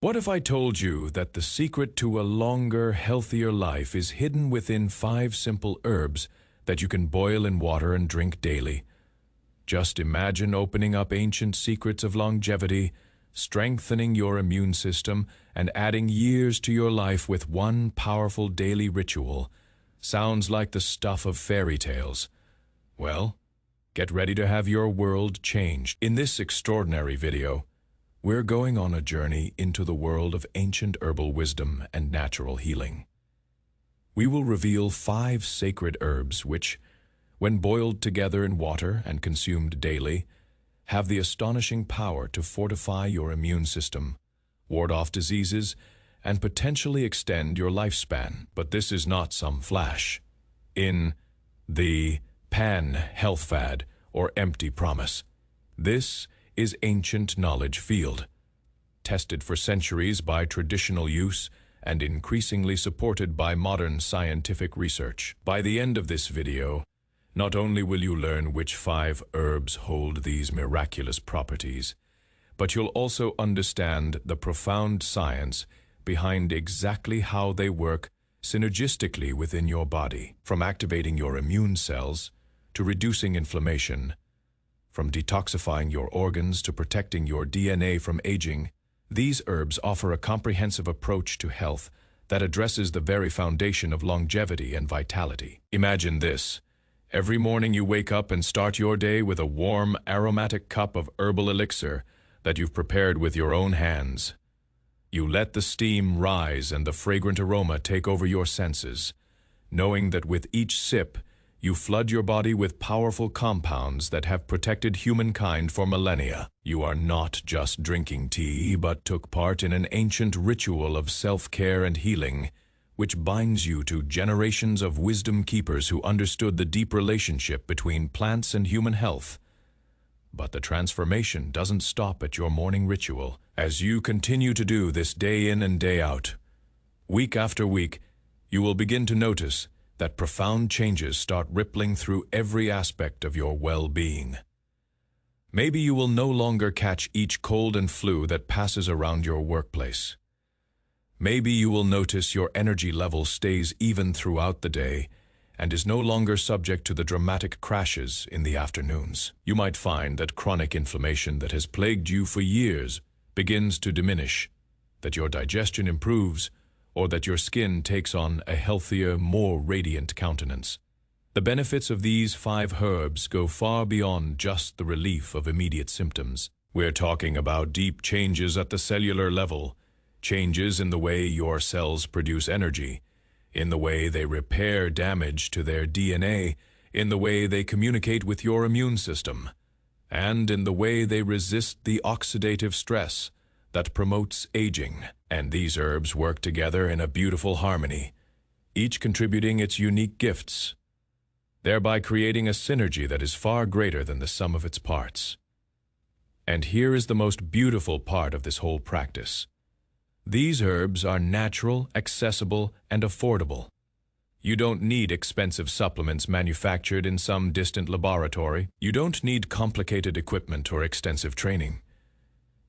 What if I told you that the secret to a longer, healthier life is hidden within 5 simple herbs that you can boil in water and drink daily? Just imagine opening up ancient secrets of longevity, strengthening your immune system, and adding years to your life with one powerful daily ritual. Sounds like the stuff of fairy tales. Well, get ready to have your world changed. In this extraordinary video, we're going on a journey into the world of ancient herbal wisdom and natural healing. We will reveal 5 sacred herbs which, when boiled together in water and consumed daily, have the astonishing power to fortify your immune system, ward off diseases, and potentially extend your lifespan. But this is not some flash in the pan health fad or empty promise. This is ancient knowledge field, tested for centuries by traditional use and increasingly supported by modern scientific research. By the end of this video, not only will you learn which 5 herbs hold these miraculous properties, but you'll also understand the profound science behind exactly how they work synergistically within your body, from activating your immune cells to reducing inflammation, from detoxifying your organs to protecting your DNA from aging. These herbs offer a comprehensive approach to health that addresses the very foundation of longevity and vitality. Imagine this. Every morning you wake up and start your day with a warm, aromatic cup of herbal elixir that you've prepared with your own hands. You let the steam rise and the fragrant aroma take over your senses, knowing that with each sip, you flood your body with powerful compounds that have protected humankind for millennia. You are not just drinking tea, but took part in an ancient ritual of self-care and healing, which binds you to generations of wisdom keepers who understood the deep relationship between plants and human health. But the transformation doesn't stop at your morning ritual. As you continue to do this day in and day out, week after week, you will begin to notice that profound changes start rippling through every aspect of your well-being. Maybe you will no longer catch each cold and flu that passes around your workplace. Maybe you will notice your energy level stays even throughout the day and is no longer subject to the dramatic crashes in the afternoons. You might find that chronic inflammation that has plagued you for years begins to diminish, that your digestion improves, or that your skin takes on a healthier, more radiant countenance. The benefits of these 5 herbs go far beyond just the relief of immediate symptoms. We're talking about deep changes at the cellular level, changes in the way your cells produce energy, in the way they repair damage to their DNA, in the way they communicate with your immune system, and in the way they resist the oxidative stress that promotes aging. And these herbs work together in a beautiful harmony, each contributing its unique gifts, thereby creating a synergy that is far greater than the sum of its parts. And here is the most beautiful part of this whole practice. These herbs are natural, accessible, and affordable. You don't need expensive supplements manufactured in some distant laboratory. You don't need complicated equipment or extensive training.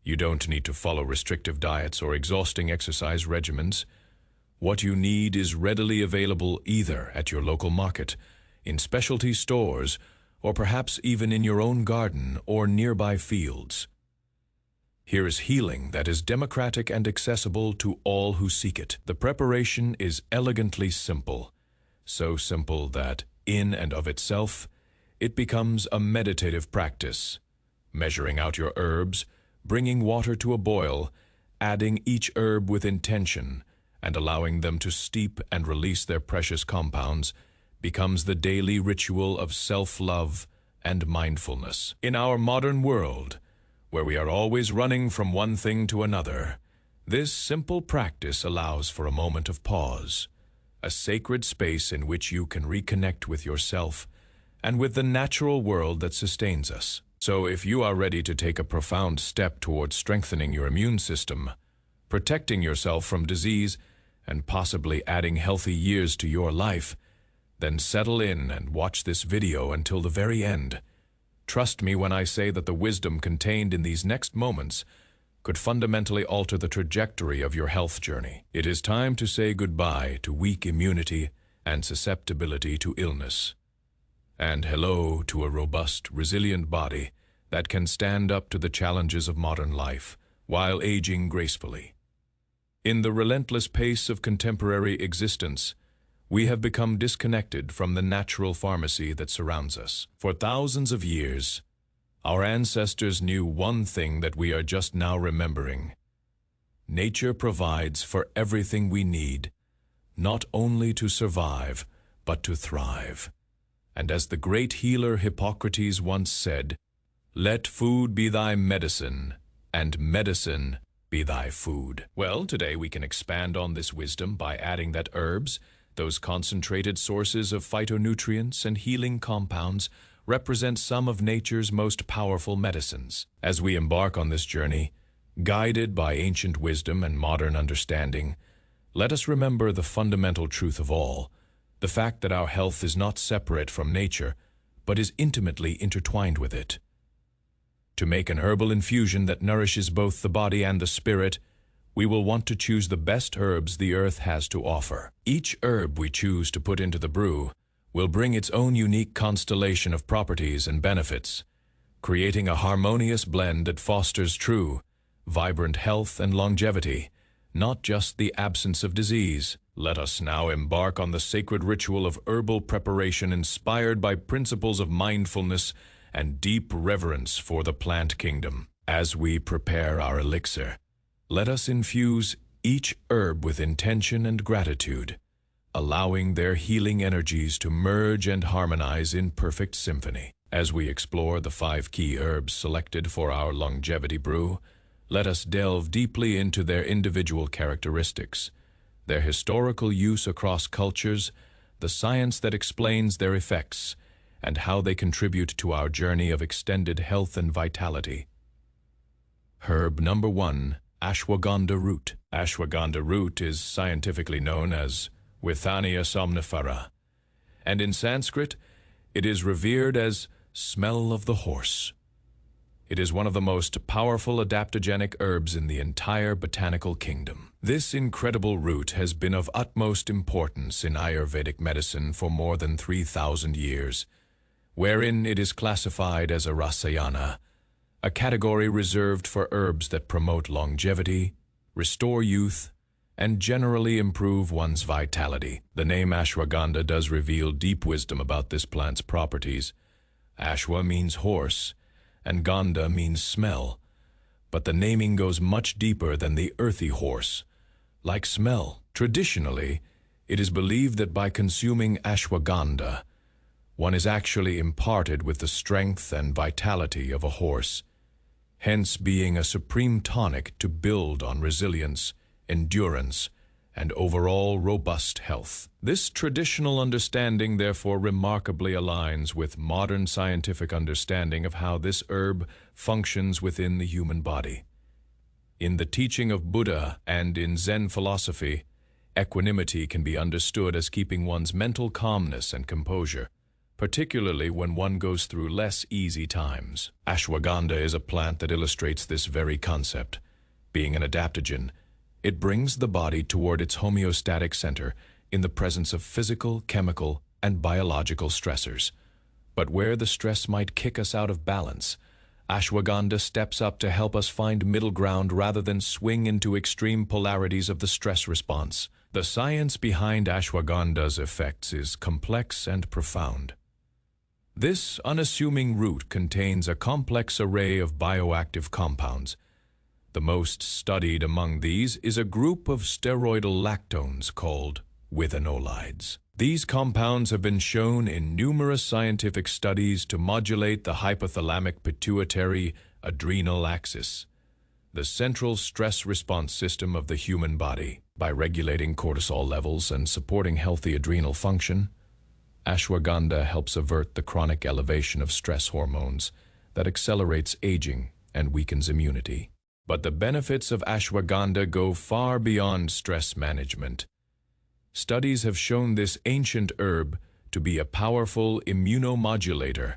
You don't need to follow restrictive diets or exhausting exercise regimens. What you need is readily available either at your local market, in specialty stores, or perhaps even in your own garden or nearby fields. Here is healing that is democratic and accessible to all who seek it. The preparation is elegantly simple, so simple that, in and of itself, it becomes a meditative practice, measuring out your herbs, bringing water to a boil, adding each herb with intention, and allowing them to steep and release their precious compounds becomes the daily ritual of self-love and mindfulness. In our modern world, where we are always running from one thing to another, this simple practice allows for a moment of pause, a sacred space in which you can reconnect with yourself and with the natural world that sustains us. So if you are ready to take a profound step towards strengthening your immune system, protecting yourself from disease, and possibly adding healthy years to your life, then settle in and watch this video until the very end. Trust me when I say that the wisdom contained in these next moments could fundamentally alter the trajectory of your health journey. It is time to say goodbye to weak immunity and susceptibility to illness, and hello to a robust, resilient body that can stand up to the challenges of modern life while aging gracefully. In the relentless pace of contemporary existence, we have become disconnected from the natural pharmacy that surrounds us. For thousands of years, our ancestors knew one thing that we are just now remembering. Nature provides for everything we need, not only to survive, but to thrive. And as the great healer Hippocrates once said, "Let food be thy medicine, and medicine be thy food." Well, today we can expand on this wisdom by adding that herbs, those concentrated sources of phytonutrients and healing compounds, represent some of nature's most powerful medicines. As we embark on this journey, guided by ancient wisdom and modern understanding, let us remember the fundamental truth of all, the fact that our health is not separate from nature, but is intimately intertwined with it. To make an herbal infusion that nourishes both the body and the spirit, we will want to choose the best herbs the earth has to offer. Each herb we choose to put into the brew will bring its own unique constellation of properties and benefits, creating a harmonious blend that fosters true, vibrant health and longevity, not just the absence of disease. Let us now embark on the sacred ritual of herbal preparation inspired by principles of mindfulness and deep reverence for the plant kingdom. As we prepare our elixir, let us infuse each herb with intention and gratitude, allowing their healing energies to merge and harmonize in perfect symphony. As we explore the 5 key herbs selected for our longevity brew, let us delve deeply into their individual characteristics, their historical use across cultures, the science that explains their effects, and how they contribute to our journey of extended health and vitality. Herb number 1, ashwagandha root. Ashwagandha root is scientifically known as Withania somnifera, and in Sanskrit, it is revered as smell of the horse. It is one of the most powerful adaptogenic herbs in the entire botanical kingdom. This incredible root has been of utmost importance in Ayurvedic medicine for more than 3,000 years, wherein it is classified as a rasayana, a category reserved for herbs that promote longevity, restore youth, and generally improve one's vitality. The name ashwagandha does reveal deep wisdom about this plant's properties. Ashwa means horse, and gandha means smell, but the naming goes much deeper than the earthy horse. Like smell, traditionally, it is believed that by consuming ashwagandha, one is actually imparted with the strength and vitality of a horse, hence being a supreme tonic to build on resilience, endurance, and overall robust health. This traditional understanding therefore remarkably aligns with modern scientific understanding of how this herb functions within the human body. In the teaching of Buddha and in Zen philosophy, equanimity can be understood as keeping one's mental calmness and composure, particularly when one goes through less easy times. Ashwagandha is a plant that illustrates this very concept. Being an adaptogen, it brings the body toward its homeostatic center in the presence of physical, chemical, and biological stressors. But where the stress might kick us out of balance, ashwagandha steps up to help us find middle ground rather than swing into extreme polarities of the stress response. The science behind ashwagandha's effects is complex and profound. This unassuming root contains a complex array of bioactive compounds. The most studied among these is a group of steroidal lactones called withanolides. These compounds have been shown in numerous scientific studies to modulate the hypothalamic pituitary adrenal axis, the central stress response system of the human body. By regulating cortisol levels and supporting healthy adrenal function, ashwagandha helps avert the chronic elevation of stress hormones that accelerates aging and weakens immunity. But the benefits of ashwagandha go far beyond stress management. Studies have shown this ancient herb to be a powerful immunomodulator.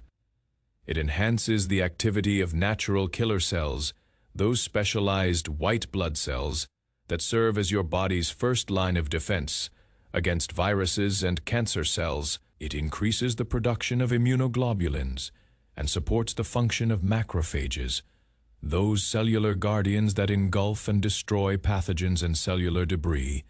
It enhances the activity of natural killer cells those specialized white blood cells that serve as your body's first line of defense against viruses and cancer cells. It increases the production of immunoglobulins and supports the function of macrophages, those cellular guardians that engulf and destroy pathogens and cellular debris.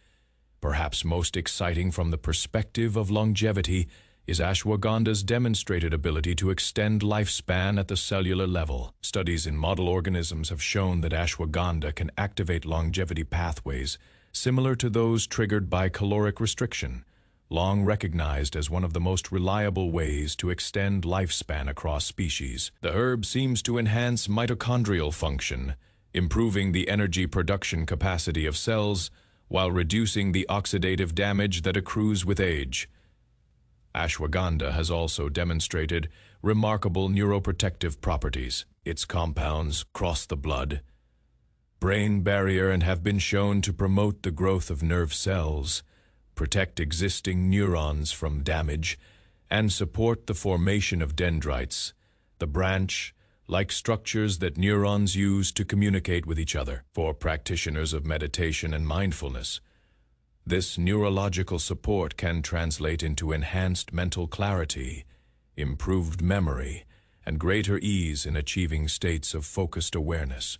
Perhaps most exciting from the perspective of longevity is ashwagandha's demonstrated ability to extend lifespan at the cellular level. Studies in model organisms have shown that ashwagandha can activate longevity pathways similar to those triggered by caloric restriction, long recognized as one of the most reliable ways to extend lifespan across species. The herb seems to enhance mitochondrial function, improving the energy production capacity of cells while reducing the oxidative damage that accrues with age. Ashwagandha has also demonstrated remarkable neuroprotective properties. Its compounds cross the blood-brain barrier and have been shown to promote the growth of nerve cells, protect existing neurons from damage, and support the formation of dendrites, the branch-like structures that neurons use to communicate with each other. For practitioners of meditation and mindfulness, this neurological support can translate into enhanced mental clarity, improved memory, and greater ease in achieving states of focused awareness.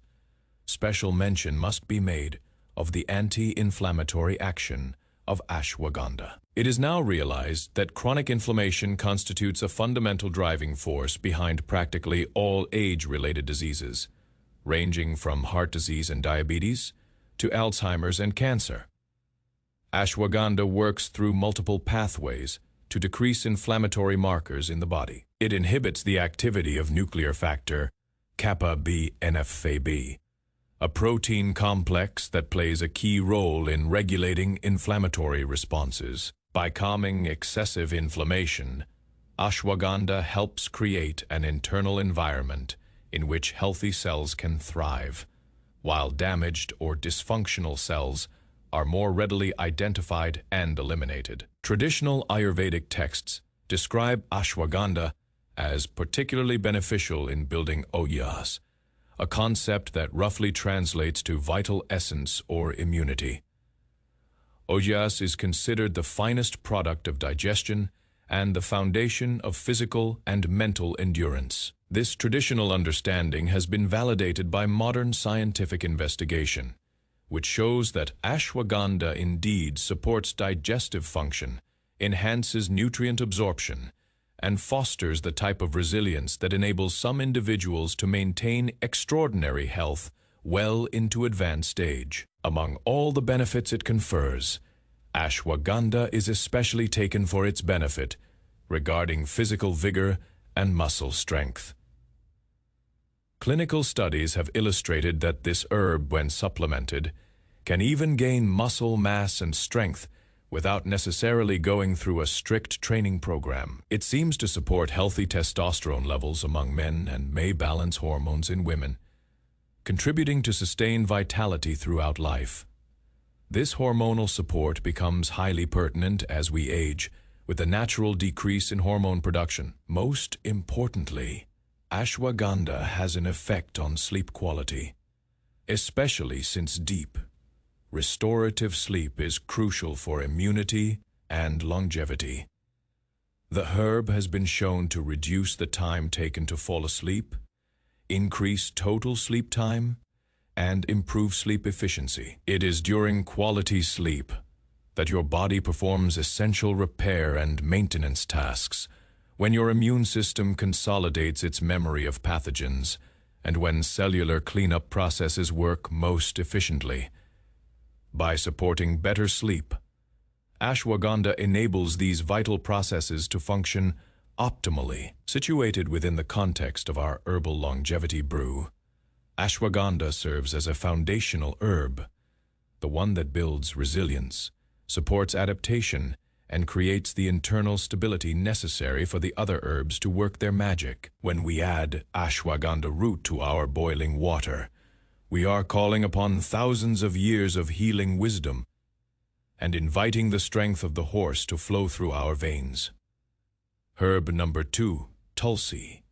Special mention must be made of the anti-inflammatory action of ashwagandha. It is now realized that chronic inflammation constitutes a fundamental driving force behind practically all age-related diseases, ranging from heart disease and diabetes to Alzheimer's and cancer. Ashwagandha works through multiple pathways to decrease inflammatory markers in the body. It inhibits the activity of nuclear factor kappa B NF-κB, a protein complex that plays a key role in regulating inflammatory responses. By calming excessive inflammation, ashwagandha helps create an internal environment in which healthy cells can thrive, while damaged or dysfunctional cells are more readily identified and eliminated. Traditional Ayurvedic texts describe ashwagandha as particularly beneficial in building ojas, a concept that roughly translates to vital essence or immunity. Ojas is considered the finest product of digestion and the foundation of physical and mental endurance. This traditional understanding has been validated by modern scientific investigation, which shows that ashwagandha indeed supports digestive function, enhances nutrient absorption, and fosters the type of resilience that enables some individuals to maintain extraordinary health well into advanced age. Among all the benefits it confers, ashwagandha is especially taken for its benefit regarding physical vigor and muscle strength. Clinical studies have illustrated that this herb, when supplemented, can even gain muscle mass and strength without necessarily going through a strict training program. It seems to support healthy testosterone levels among men and may balance hormones in women, contributing to sustained vitality throughout life. This hormonal support becomes highly pertinent as we age, with a natural decrease in hormone production. Most importantly, ashwagandha has an effect on sleep quality, especially since deep, restorative sleep is crucial for immunity and longevity. The herb has been shown to reduce the time taken to fall asleep, increase total sleep time, and improve sleep efficiency. It is during quality sleep that your body performs essential repair and maintenance tasks, when your immune system consolidates its memory of pathogens, and when cellular cleanup processes work most efficiently. By supporting better sleep, ashwagandha enables these vital processes to function optimally. Situated within the context of our herbal longevity brew, ashwagandha serves as a foundational herb, the one that builds resilience, supports adaptation, and creates the internal stability necessary for the other herbs to work their magic. When we add ashwagandha root to our boiling water, we are calling upon thousands of years of healing wisdom and inviting the strength of the horse to flow through our veins. Herb number 2, Tulsi.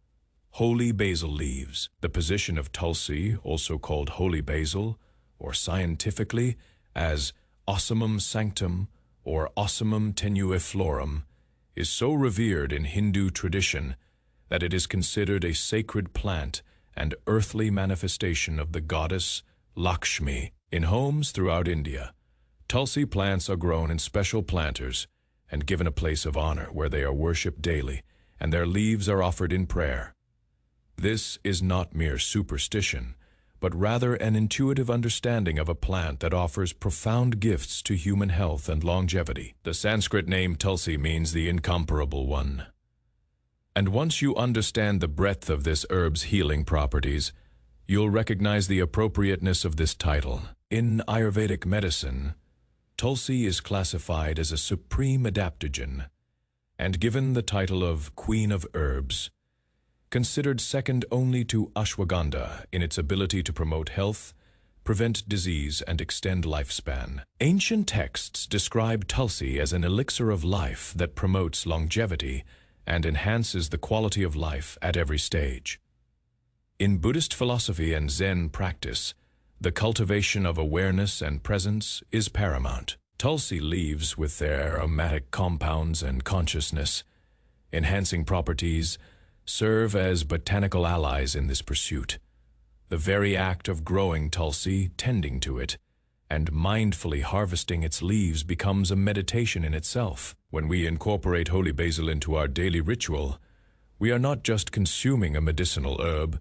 Holy basil leaves. The position of Tulsi, also called holy basil, or scientifically as Ocimum sanctum or Ocimum tenuiflorum, is so revered in Hindu tradition that it is considered a sacred plant and earthly manifestation of the goddess Lakshmi. In homes throughout India, Tulsi plants are grown in special planters and given a place of honor where they are worshipped daily, and their leaves are offered in prayer. This is not mere superstition, but rather an intuitive understanding of a plant that offers profound gifts to human health and longevity. The Sanskrit name Tulsi means the incomparable one. And once you understand the breadth of this herb's healing properties, you'll recognize the appropriateness of this title. In Ayurvedic medicine, Tulsi is classified as a supreme adaptogen and given the title of Queen of Herbs, considered second only to ashwagandha in its ability to promote health, prevent disease, and extend lifespan. Ancient texts describe Tulsi as an elixir of life that promotes longevity and enhances the quality of life at every stage. In Buddhist philosophy and Zen practice, the cultivation of awareness and presence is paramount. Tulsi leaves, with their aromatic compounds and consciousness enhancing properties, serve as botanical allies in this pursuit. The very act of growing Tulsi, tending to it, and mindfully harvesting its leaves becomes a meditation in itself. When we incorporate holy basil into our daily ritual, we are not just consuming a medicinal herb,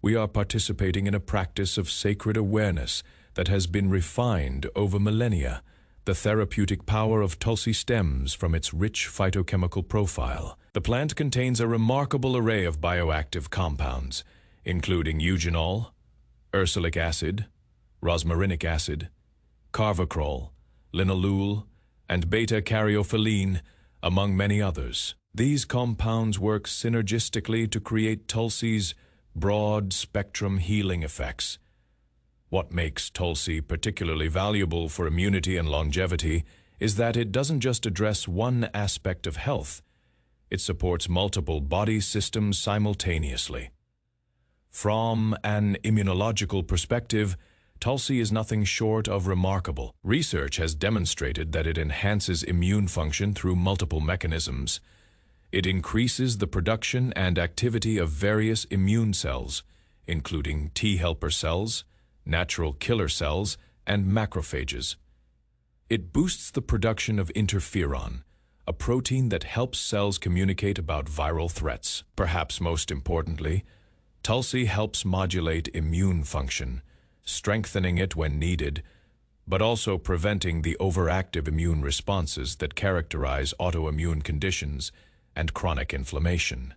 we are participating in a practice of sacred awareness that has been refined over millennia. The therapeutic power of Tulsi stems from its rich phytochemical profile. The plant contains a remarkable array of bioactive compounds, including eugenol, ursolic acid, rosmarinic acid, carvacrol, linalool, and beta-caryophyllene, among many others. These compounds work synergistically to create Tulsi's broad-spectrum healing effects. What makes Tulsi particularly valuable for immunity and longevity is that it doesn't just address one aspect of health, it supports multiple body systems simultaneously. From an immunological perspective, Tulsi is nothing short of remarkable. Research has demonstrated that it enhances immune function through multiple mechanisms. It increases the production and activity of various immune cells, including T helper cells, natural killer cells, and macrophages. It boosts the production of interferon, a protein that helps cells communicate about viral threats. Perhaps most importantly, Tulsi helps modulate immune function, strengthening it when needed, but also preventing the overactive immune responses that characterize autoimmune conditions and chronic inflammation.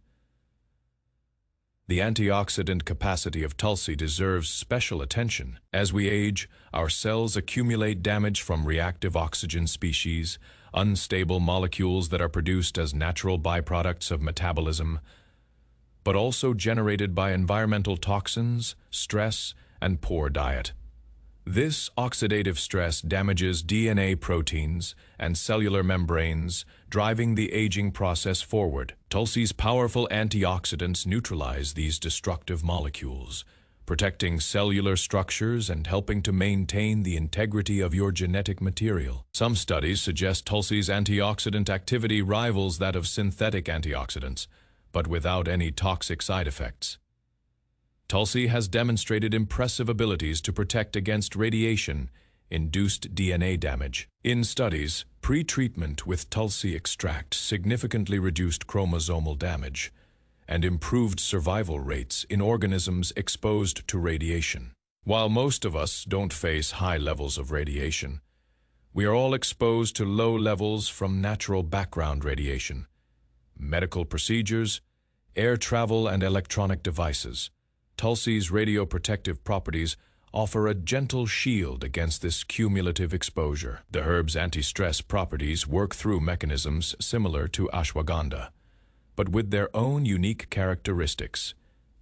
The antioxidant capacity of Tulsi deserves special attention. As we age, our cells accumulate damage from reactive oxygen species, unstable molecules that are produced as natural byproducts of metabolism, but also generated by environmental toxins, stress, and poor diet. This oxidative stress damages DNA proteins and cellular membranes, driving the aging process forward. Tulsi's powerful antioxidants neutralize these destructive molecules, protecting cellular structures and helping to maintain the integrity of your genetic material. Some studies suggest Tulsi's antioxidant activity rivals that of synthetic antioxidants, but without any toxic side effects. Tulsi has demonstrated impressive abilities to protect against radiation-induced DNA damage. In studies, pre-treatment with Tulsi extract significantly reduced chromosomal damage and improved survival rates in organisms exposed to radiation. While most of us don't face high levels of radiation, we are all exposed to low levels from natural background radiation, medical procedures, air travel, and electronic devices. Tulsi's radioprotective properties offer a gentle shield against this cumulative exposure. The herb's anti-stress properties work through mechanisms similar to ashwagandha, but with their own unique characteristics.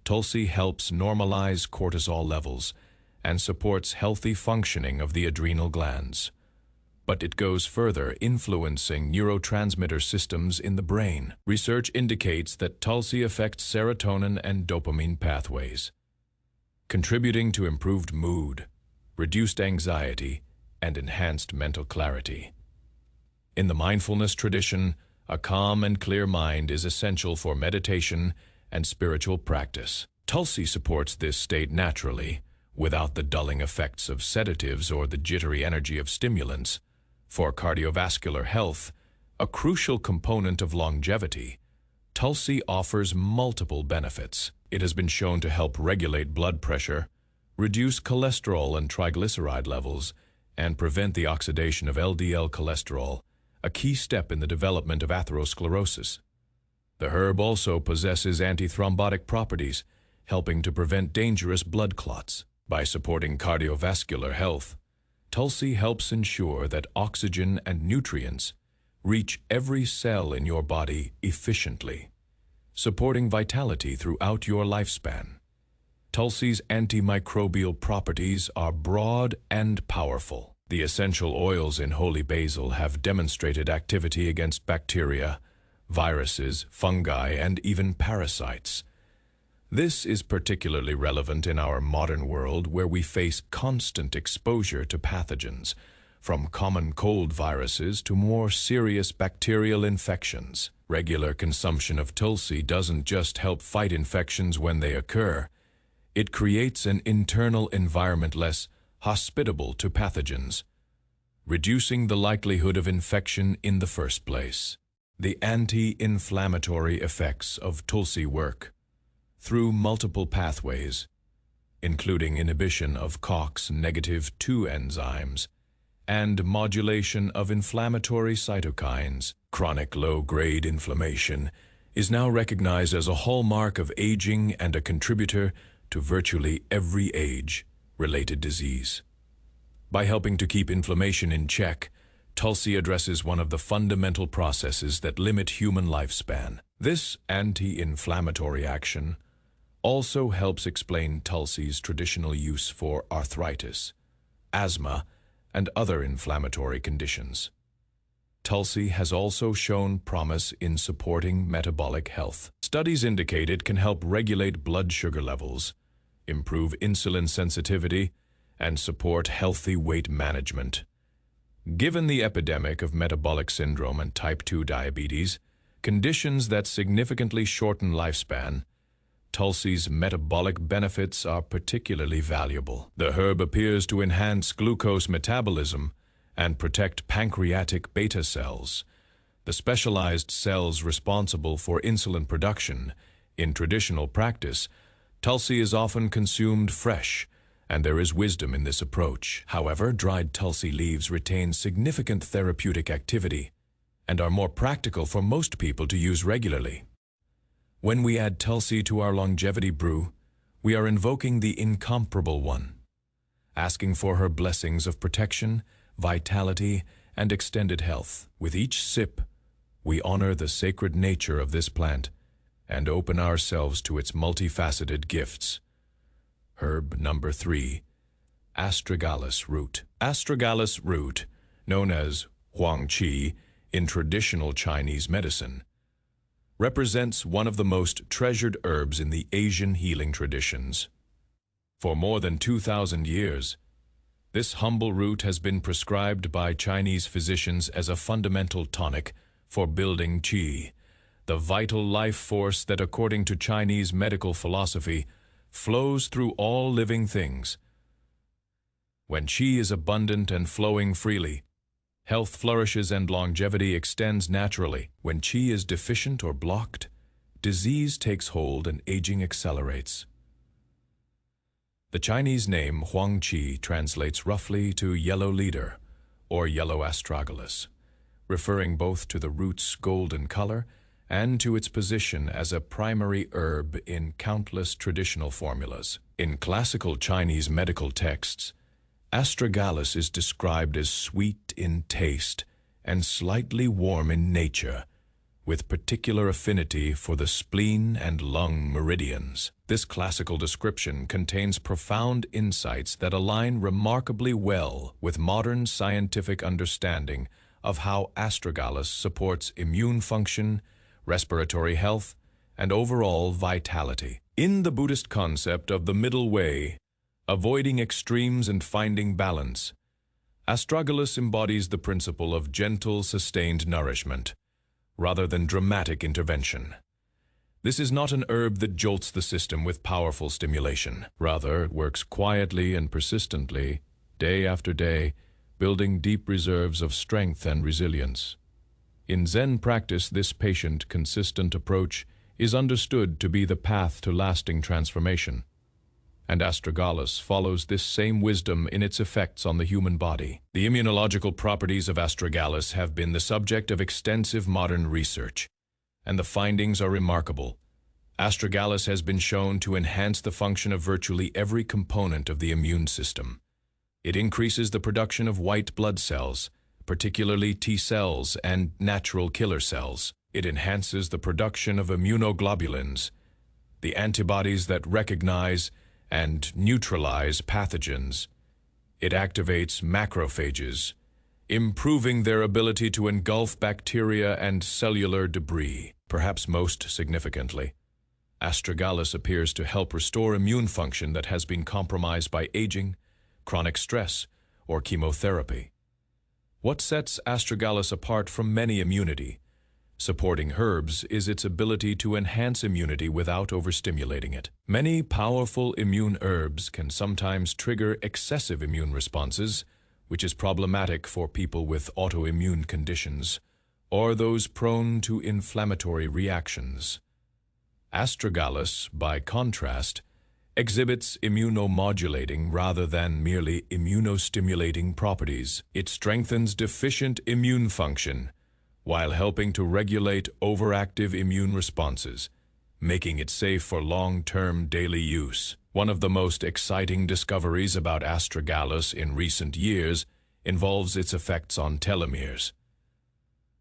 Tulsi helps normalize cortisol levels and supports healthy functioning of the adrenal glands. but it goes further, influencing neurotransmitter systems in the brain. Research indicates that Tulsi affects serotonin and dopamine pathways, contributing to improved mood, reduced anxiety, and enhanced mental clarity. In the mindfulness tradition, a calm and clear mind is essential for meditation and spiritual practice. Tulsi supports this state naturally, without the dulling effects of sedatives or the jittery energy of stimulants. For cardiovascular health, a crucial component of longevity, Tulsi offers multiple benefits. It has been shown to help regulate blood pressure, reduce cholesterol and triglyceride levels, and prevent the oxidation of LDL cholesterol, a key step in the development of atherosclerosis. The herb also possesses antithrombotic properties, helping to prevent dangerous blood clots. By supporting cardiovascular health, Tulsi helps ensure that oxygen and nutrients reach every cell in your body efficiently, supporting vitality throughout your lifespan. Tulsi's antimicrobial properties are broad and powerful. The essential oils in holy basil have demonstrated activity against bacteria, viruses, fungi, and even parasites. This is particularly relevant in our modern world where we face constant exposure to pathogens, from common cold viruses to more serious bacterial infections. Regular consumption of Tulsi doesn't just help fight infections when they occur, it creates an internal environment less hospitable to pathogens, reducing the likelihood of infection in the first place. The anti-inflammatory effects of Tulsi work through multiple pathways, including inhibition of COX-2 enzymes and modulation of inflammatory cytokines. Chronic low-grade inflammation is now recognized as a hallmark of aging and a contributor to virtually every age-related disease. By helping to keep inflammation in check, Tulsi addresses one of the fundamental processes that limit human lifespan. This anti-inflammatory action also helps explain Tulsi's traditional use for arthritis, asthma, and other inflammatory conditions. Tulsi has also shown promise in supporting metabolic health. Studies indicate it can help regulate blood sugar levels, improve insulin sensitivity, and support healthy weight management. Given the epidemic of metabolic syndrome and type 2 diabetes, conditions that significantly shorten lifespan, Tulsi's metabolic benefits are particularly valuable. The herb appears to enhance glucose metabolism and protect pancreatic beta cells, the specialized cells responsible for insulin production. In traditional practice, Tulsi is often consumed fresh, and there is wisdom in this approach. However, dried Tulsi leaves retain significant therapeutic activity and are more practical for most people to use regularly. When we add Tulsi to our longevity brew, we are invoking the incomparable one, asking for her blessings of protection, vitality, and extended health. With each sip, we honor the sacred nature of this plant and open ourselves to its multifaceted gifts. Herb number 3, astragalus root. Astragalus root, known as huangqi in traditional Chinese medicine, represents one of the most treasured herbs in the Asian healing traditions. For more than 2,000 years, this humble root has been prescribed by Chinese physicians as a fundamental tonic for building qi, the vital life force that, according to Chinese medical philosophy, flows through all living things. When qi is abundant and flowing freely, health flourishes and longevity extends naturally. When qi is deficient or blocked, disease takes hold and aging accelerates. The Chinese name huangqi translates roughly to yellow leader or yellow astragalus, referring both to the root's golden color and to its position as a primary herb in countless traditional formulas. In classical Chinese medical texts, astragalus is described as sweet in taste and slightly warm in nature, with particular affinity for the spleen and lung meridians. This classical description contains profound insights that align remarkably well with modern scientific understanding of how astragalus supports immune function, respiratory health, and overall vitality. In the Buddhist concept of the middle way, avoiding extremes and finding balance, astragalus embodies the principle of gentle, sustained nourishment, rather than dramatic intervention. This is not an herb that jolts the system with powerful stimulation. Rather, it works quietly and persistently, day after day, building deep reserves of strength and resilience. In Zen practice, this patient, consistent approach is understood to be the path to lasting transformation. And astragalus follows this same wisdom in its effects on the human body. The immunological properties of astragalus have been the subject of extensive modern research, and the findings are remarkable. Astragalus has been shown to enhance the function of virtually every component of the immune system. It increases the production of white blood cells, particularly T cells and natural killer cells. It enhances the production of immunoglobulins, the antibodies that recognize and neutralize pathogens. It activates macrophages, improving their ability to engulf bacteria and cellular debris. Perhaps most significantly, astragalus appears to help restore immune function that has been compromised by aging, chronic stress, or chemotherapy. What sets astragalus apart from many immunity supporting herbs is its ability to enhance immunity without overstimulating it. Many powerful immune herbs can sometimes trigger excessive immune responses, which is problematic for people with autoimmune conditions or those prone to inflammatory reactions. Astragalus, by contrast, exhibits immunomodulating rather than merely immunostimulating properties. It strengthens deficient immune function while helping to regulate overactive immune responses, making it safe for long-term daily use. One of the most exciting discoveries about astragalus in recent years involves its effects on telomeres,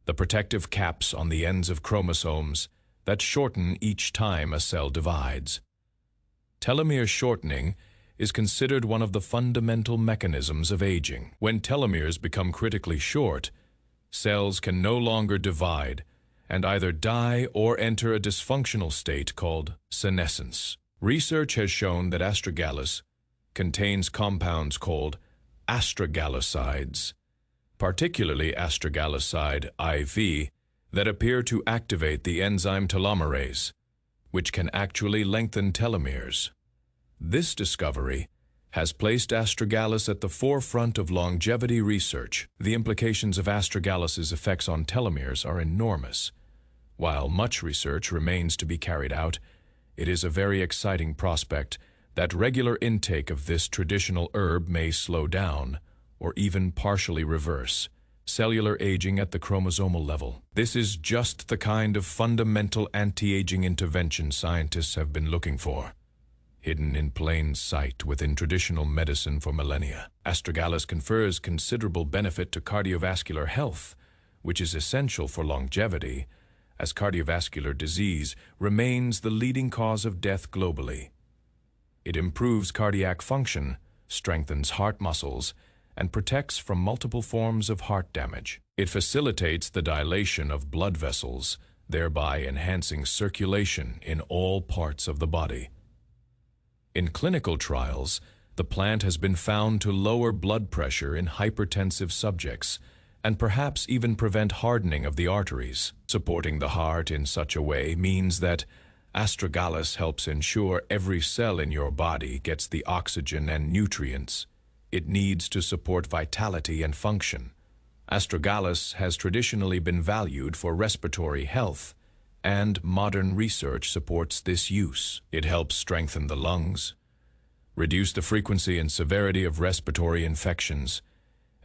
the protective caps on the ends of chromosomes that shorten each time a cell divides. Telomere shortening is considered one of the fundamental mechanisms of aging. When telomeres become critically short, cells can no longer divide and either die or enter a dysfunctional state called senescence. Research has shown that astragalus contains compounds called astragalosides, particularly astragaluside IV, that appear to activate the enzyme telomerase, which can actually lengthen telomeres. This discovery has placed astragalus at the forefront of longevity research. The implications of astragalus's effects on telomeres are enormous. While much research remains to be carried out, it is a very exciting prospect that regular intake of this traditional herb may slow down or even partially reverse cellular aging at the chromosomal level. This is just the kind of fundamental anti-aging intervention scientists have been looking for, hidden in plain sight within traditional medicine for millennia. Astragalus confers considerable benefit to cardiovascular health, which is essential for longevity, as cardiovascular disease remains the leading cause of death globally. It improves cardiac function, strengthens heart muscles, and protects from multiple forms of heart damage. It facilitates the dilation of blood vessels, thereby enhancing circulation in all parts of the body. In clinical trials, the plant has been found to lower blood pressure in hypertensive subjects and perhaps even prevent hardening of the arteries. Supporting the heart in such a way means that astragalus helps ensure every cell in your body gets the oxygen and nutrients it needs to support vitality and function. Astragalus has traditionally been valued for respiratory health, and modern research supports this use. It helps strengthen the lungs, reduce the frequency and severity of respiratory infections,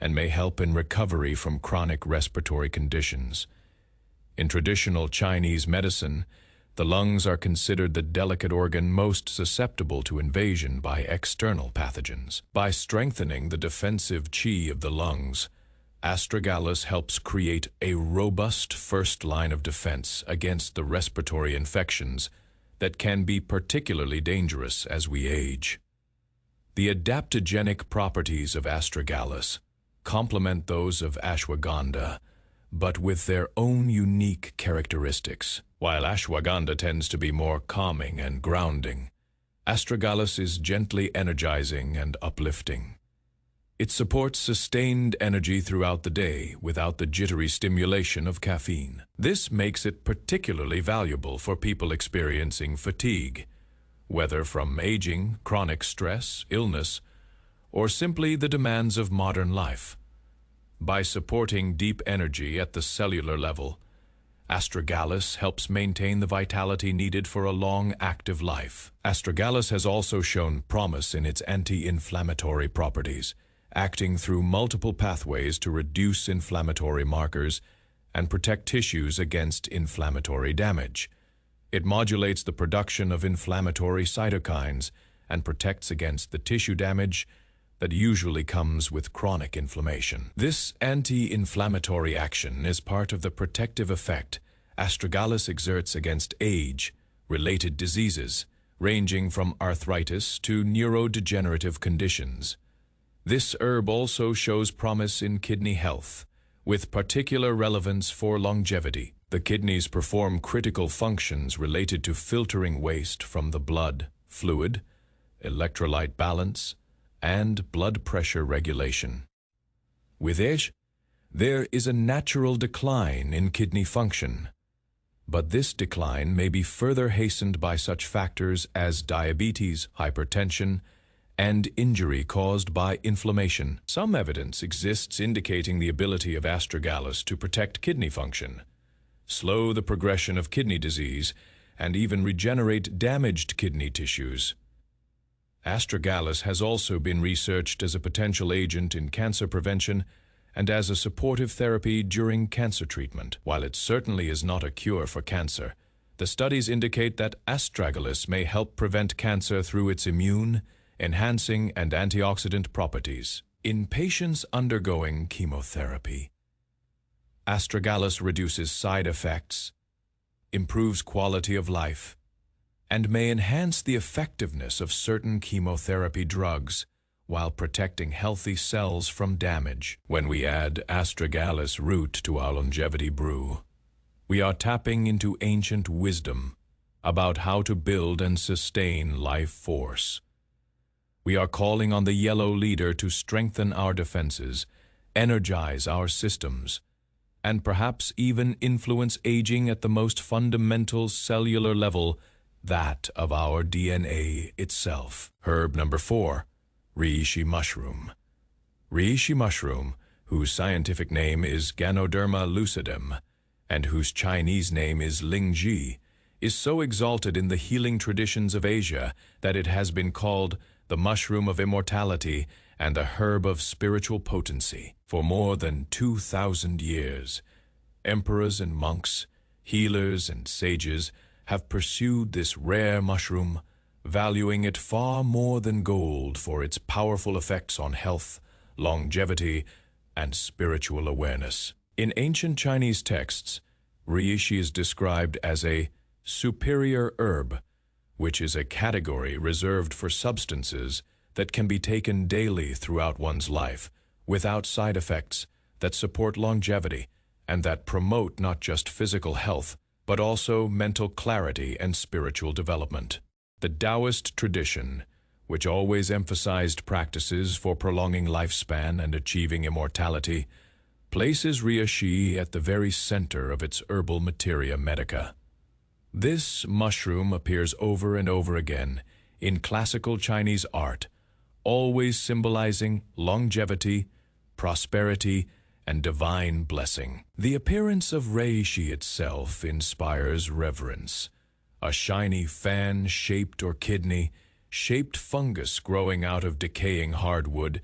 and may help in recovery from chronic respiratory conditions. In traditional Chinese medicine, the lungs are considered the delicate organ most susceptible to invasion by external pathogens. By strengthening the defensive qi of the lungs, Astragalus helps create a robust first line of defense against the respiratory infections that can be particularly dangerous as we age. The adaptogenic properties of astragalus complement those of ashwagandha, but with their own unique characteristics. While ashwagandha tends to be more calming and grounding, astragalus is gently energizing and uplifting. It supports sustained energy throughout the day without the jittery stimulation of caffeine. This makes it particularly valuable for people experiencing fatigue, whether from aging, chronic stress, illness, or simply the demands of modern life. By supporting deep energy at the cellular level, astragalus helps maintain the vitality needed for a long, active life. Astragalus has also shown promise in its anti-inflammatory properties, acting through multiple pathways to reduce inflammatory markers and protect tissues against inflammatory damage. It modulates the production of inflammatory cytokines and protects against the tissue damage that usually comes with chronic inflammation. This anti-inflammatory action is part of the protective effect astragalus exerts against age-related diseases, ranging from arthritis to neurodegenerative conditions. This herb also shows promise in kidney health, with particular relevance for longevity. The kidneys perform critical functions related to filtering waste from the blood, fluid, electrolyte balance, and blood pressure regulation. With age, there is a natural decline in kidney function, but this decline may be further hastened by such factors as diabetes, hypertension, and injury caused by inflammation. Some evidence exists indicating the ability of astragalus to protect kidney function, slow the progression of kidney disease, and even regenerate damaged kidney tissues. Astragalus has also been researched as a potential agent in cancer prevention and as a supportive therapy during cancer treatment. While it certainly is not a cure for cancer, the studies indicate that astragalus may help prevent cancer through its immune, enhancing, and antioxidant properties. In patients undergoing chemotherapy, astragalus reduces side effects, improves quality of life, and may enhance the effectiveness of certain chemotherapy drugs while protecting healthy cells from damage. When we add astragalus root to our longevity brew, we are tapping into ancient wisdom about how to build and sustain life force. We are calling on the yellow leader to strengthen our defenses, energize our systems, and perhaps even influence aging at the most fundamental cellular level, that of our DNA itself. Herb number 4, reishi mushroom. Reishi mushroom, whose scientific name is Ganoderma lucidum, and whose Chinese name is lingzhi, is so exalted in the healing traditions of Asia that it has been called the mushroom of immortality and the herb of spiritual potency. For more than 2,000 years, emperors and monks, healers and sages have pursued this rare mushroom, valuing it far more than gold for its powerful effects on health, longevity, and spiritual awareness. In ancient Chinese texts, reishi is described as a superior herb, which is a category reserved for substances that can be taken daily throughout one's life without side effects, that support longevity, and that promote not just physical health, but also mental clarity and spiritual development. The Taoist tradition, which always emphasized practices for prolonging lifespan and achieving immortality, places reishi at the very center of its herbal materia medica. This mushroom appears over and over again in classical Chinese art, always symbolizing longevity, prosperity, and divine blessing. The appearance of reishi itself inspires reverence. A shiny fan-shaped or kidney-shaped fungus growing out of decaying hardwood,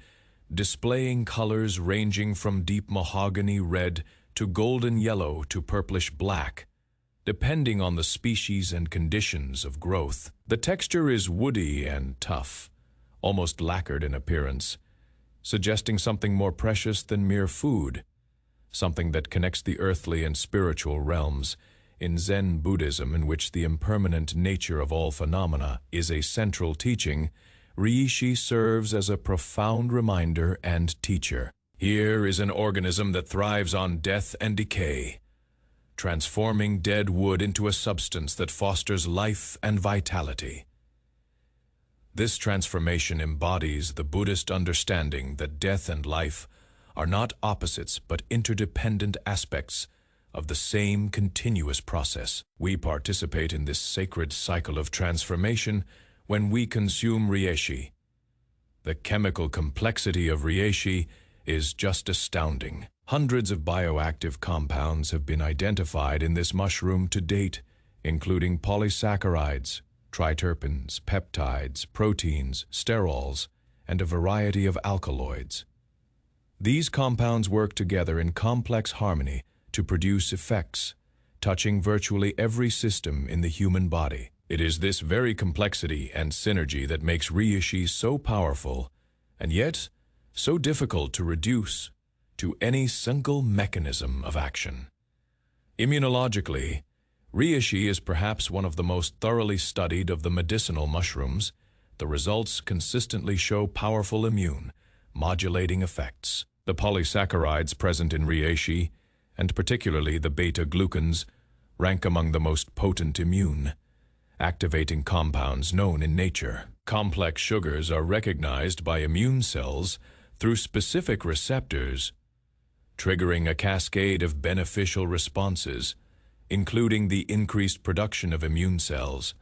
displaying colors ranging from deep mahogany red to golden yellow to purplish black, depending on the species and conditions of growth. The texture is woody and tough, almost lacquered in appearance, suggesting something more precious than mere food. something that connects the earthly and spiritual realms. In Zen Buddhism, in which the impermanent nature of all phenomena is a central teaching, reishi serves as a profound reminder and teacher. Here is an organism that thrives on death and decay, transforming dead wood into a substance that fosters life and vitality. This transformation embodies the Buddhist understanding that death and life are not opposites but interdependent aspects of the same continuous process. We participate in this sacred cycle of transformation when we consume reishi. The chemical complexity of reishi is just astounding. Hundreds of bioactive compounds have been identified in this mushroom to date, including polysaccharides, triterpenes, peptides, proteins, sterols, and a variety of alkaloids. These compounds work together in complex harmony to produce effects, touching virtually every system in the human body. It is this very complexity and synergy that makes reishi so powerful, and yet so difficult to reduce to any single mechanism of action. Immunologically, reishi is perhaps one of the most thoroughly studied of the medicinal mushrooms. The results consistently show powerful immune modulating effects. The polysaccharides present in reishi, and particularly the beta-glucans, rank among the most potent immune activating compounds known in nature. Complex sugars are recognized by immune cells through specific receptors, triggering a cascade of beneficial responses, including the increased production of immune cells,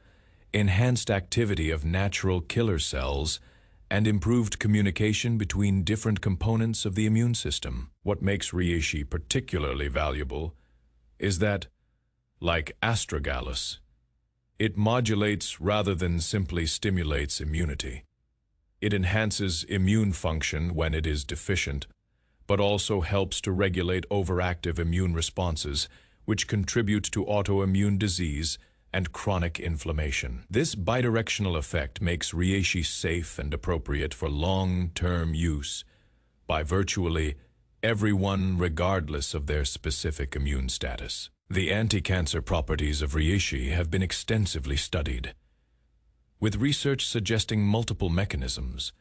enhanced activity of natural killer cells, and improved communication between different components of the immune system. What makes reishi particularly valuable is that, like astragalus, it modulates rather than simply stimulates immunity. It enhances immune function when it is deficient, but also helps to regulate overactive immune responses, which contribute to autoimmune disease and chronic inflammation. This bidirectional effect makes reishi safe and appropriate for long-term use by virtually everyone regardless of their specific immune status. The anti-cancer properties of reishi have been extensively studied, with research suggesting multiple mechanisms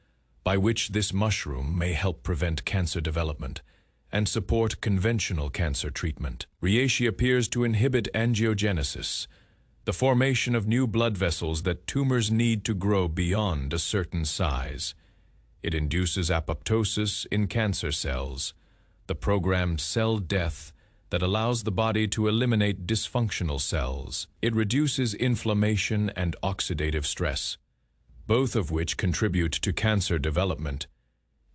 by which this mushroom may help prevent cancer development and support conventional cancer treatment. Reishi appears to inhibit angiogenesis, the formation of new blood vessels that tumors need to grow beyond a certain size. It induces apoptosis in cancer cells, the programmed cell death that allows the body to eliminate dysfunctional cells. It reduces inflammation and oxidative stress, both of which contribute to cancer development,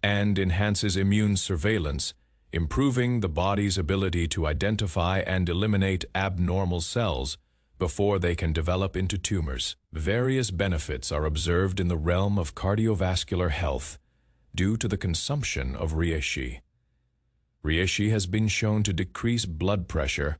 and enhances immune surveillance, improving the body's ability to identify and eliminate abnormal cells before they can develop into tumors. Various benefits are observed in the realm of cardiovascular health due to the consumption of reishi. Reishi has been shown to decrease blood pressure,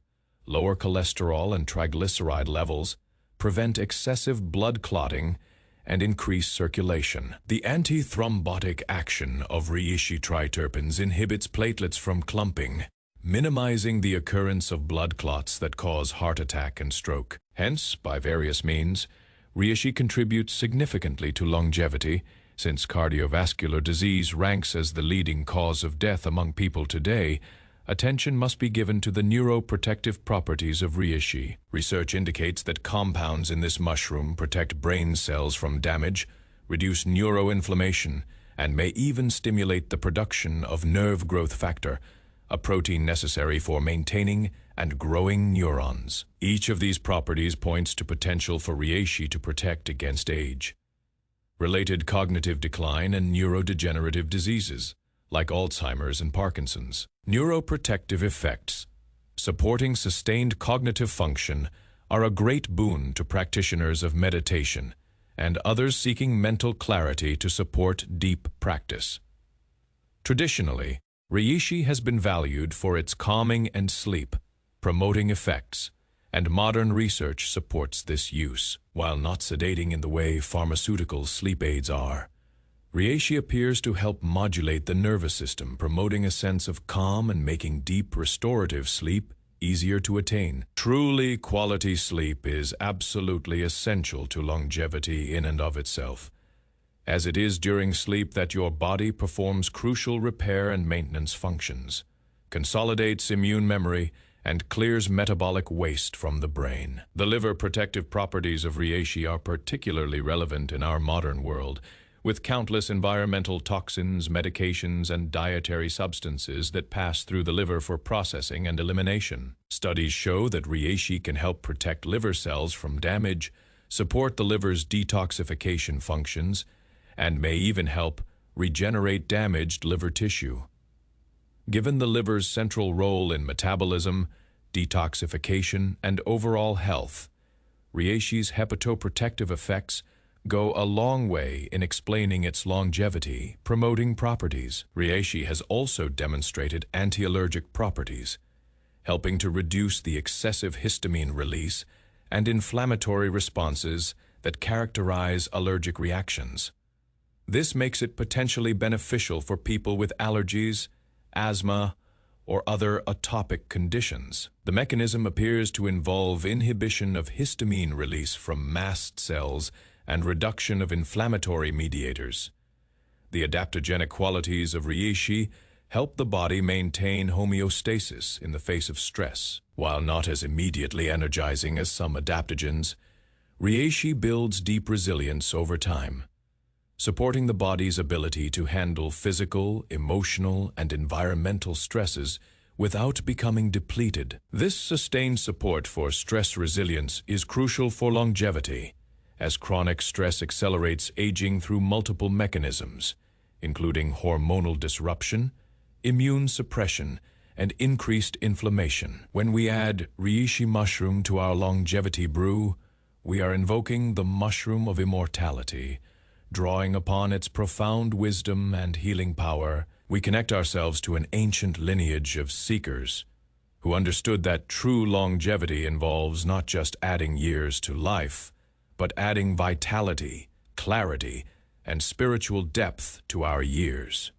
lower cholesterol and triglyceride levels, prevent excessive blood clotting, and increase circulation. The anti-thrombotic action of reishi triterpenes inhibits platelets from clumping, minimizing the occurrence of blood clots that cause heart attack and stroke. Hence, by various means, reishi contributes significantly to longevity, since cardiovascular disease ranks as the leading cause of death among people today. Attention must be given to the neuroprotective properties of reishi. Research indicates that compounds in this mushroom protect brain cells from damage, reduce neuroinflammation, and may even stimulate the production of nerve growth factor, a protein necessary for maintaining and growing neurons. Each of these properties points to potential for reishi to protect against age, related cognitive decline, and neurodegenerative diseases, like Alzheimer's and Parkinson's. Neuroprotective effects, supporting sustained cognitive function, are a great boon to practitioners of meditation and others seeking mental clarity to support deep practice. Traditionally, reishi has been valued for its calming and sleep-promoting effects, and modern research supports this use. While not sedating in the way pharmaceutical sleep aids are, Reishi appears to help modulate the nervous system, promoting a sense of calm and making deep restorative sleep easier to attain. Truly, quality sleep is absolutely essential to longevity in and of itself, as it is during sleep that your body performs crucial repair and maintenance functions, consolidates immune memory, and clears metabolic waste from the brain. The liver protective properties of reishi are particularly relevant in our modern world, with countless environmental toxins, medications, and dietary substances that pass through the liver for processing and elimination. Studies show that reishi can help protect liver cells from damage, support the liver's detoxification functions, and may even help regenerate damaged liver tissue. Given the liver's central role in metabolism, detoxification, and overall health, reishi's hepatoprotective effects go a long way in explaining its longevity, promoting properties. Reishi has also demonstrated anti-allergic properties, helping to reduce the excessive histamine release and inflammatory responses that characterize allergic reactions. This makes it potentially beneficial for people with allergies, asthma, or other atopic conditions. The mechanism appears to involve inhibition of histamine release from mast cells and reduction of inflammatory mediators. The adaptogenic qualities of reishi help the body maintain homeostasis in the face of stress. While not as immediately energizing as some adaptogens, reishi builds deep resilience over time, supporting the body's ability to handle physical, emotional, and environmental stresses without becoming depleted. This sustained support for stress resilience is crucial for longevity, as chronic stress accelerates aging through multiple mechanisms, including hormonal disruption, immune suppression, and increased inflammation. When we add reishi mushroom to our longevity brew, we are invoking the mushroom of immortality. Drawing upon its profound wisdom and healing power, we connect ourselves to an ancient lineage of seekers who understood that true longevity involves not just adding years to life, but adding vitality, clarity, and spiritual depth to our years.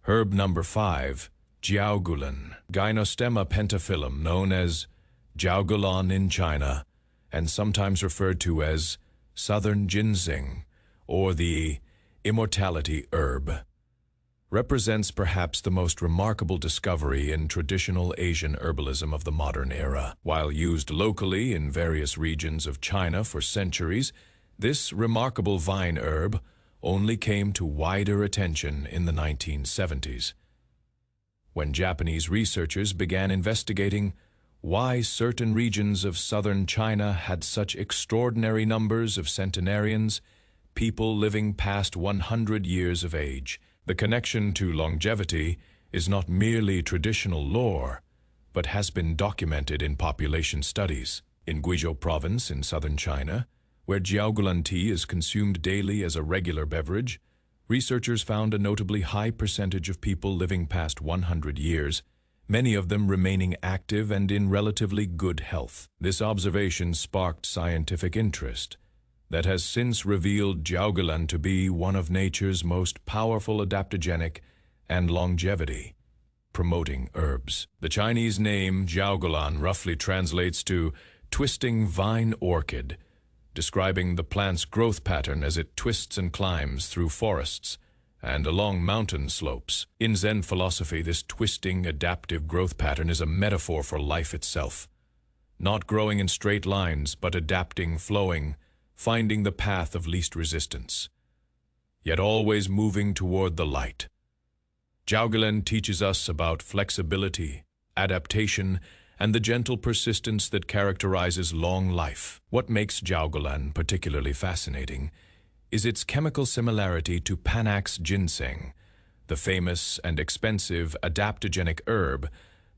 Herb number 5, jiaogulan, Gynostemma pentaphyllum, known as jiaogulan in China, and sometimes referred to as southern ginseng, or the immortality herb, represents perhaps the most remarkable discovery in traditional Asian herbalism of the modern era. While used locally in various regions of China for centuries, this remarkable vine herb only came to wider attention in the 1970s, when Japanese researchers began investigating why certain regions of southern China had such extraordinary numbers of centenarians, people living past 100 years of age. The connection to longevity is not merely traditional lore, but has been documented in population studies. In Guizhou province in southern China, where jiaogulan tea is consumed daily as a regular beverage, researchers found a notably high percentage of people living past 100 years, many of them remaining active and in relatively good health. This observation sparked scientific interest that has since revealed jiaogulan to be one of nature's most powerful adaptogenic and longevity promoting herbs. The Chinese name jiaogulan roughly translates to twisting vine orchid, describing the plant's growth pattern as it twists and climbs through forests and along mountain slopes. In Zen philosophy, this twisting, adaptive growth pattern is a metaphor for life itself, not growing in straight lines, but adapting, flowing, finding the path of least resistance, yet always moving toward the light. Jiaogulan teaches us about flexibility, adaptation, and the gentle persistence that characterizes long life. What makes jiaogulan particularly fascinating is its chemical similarity to Panax ginseng, the famous and expensive adaptogenic herb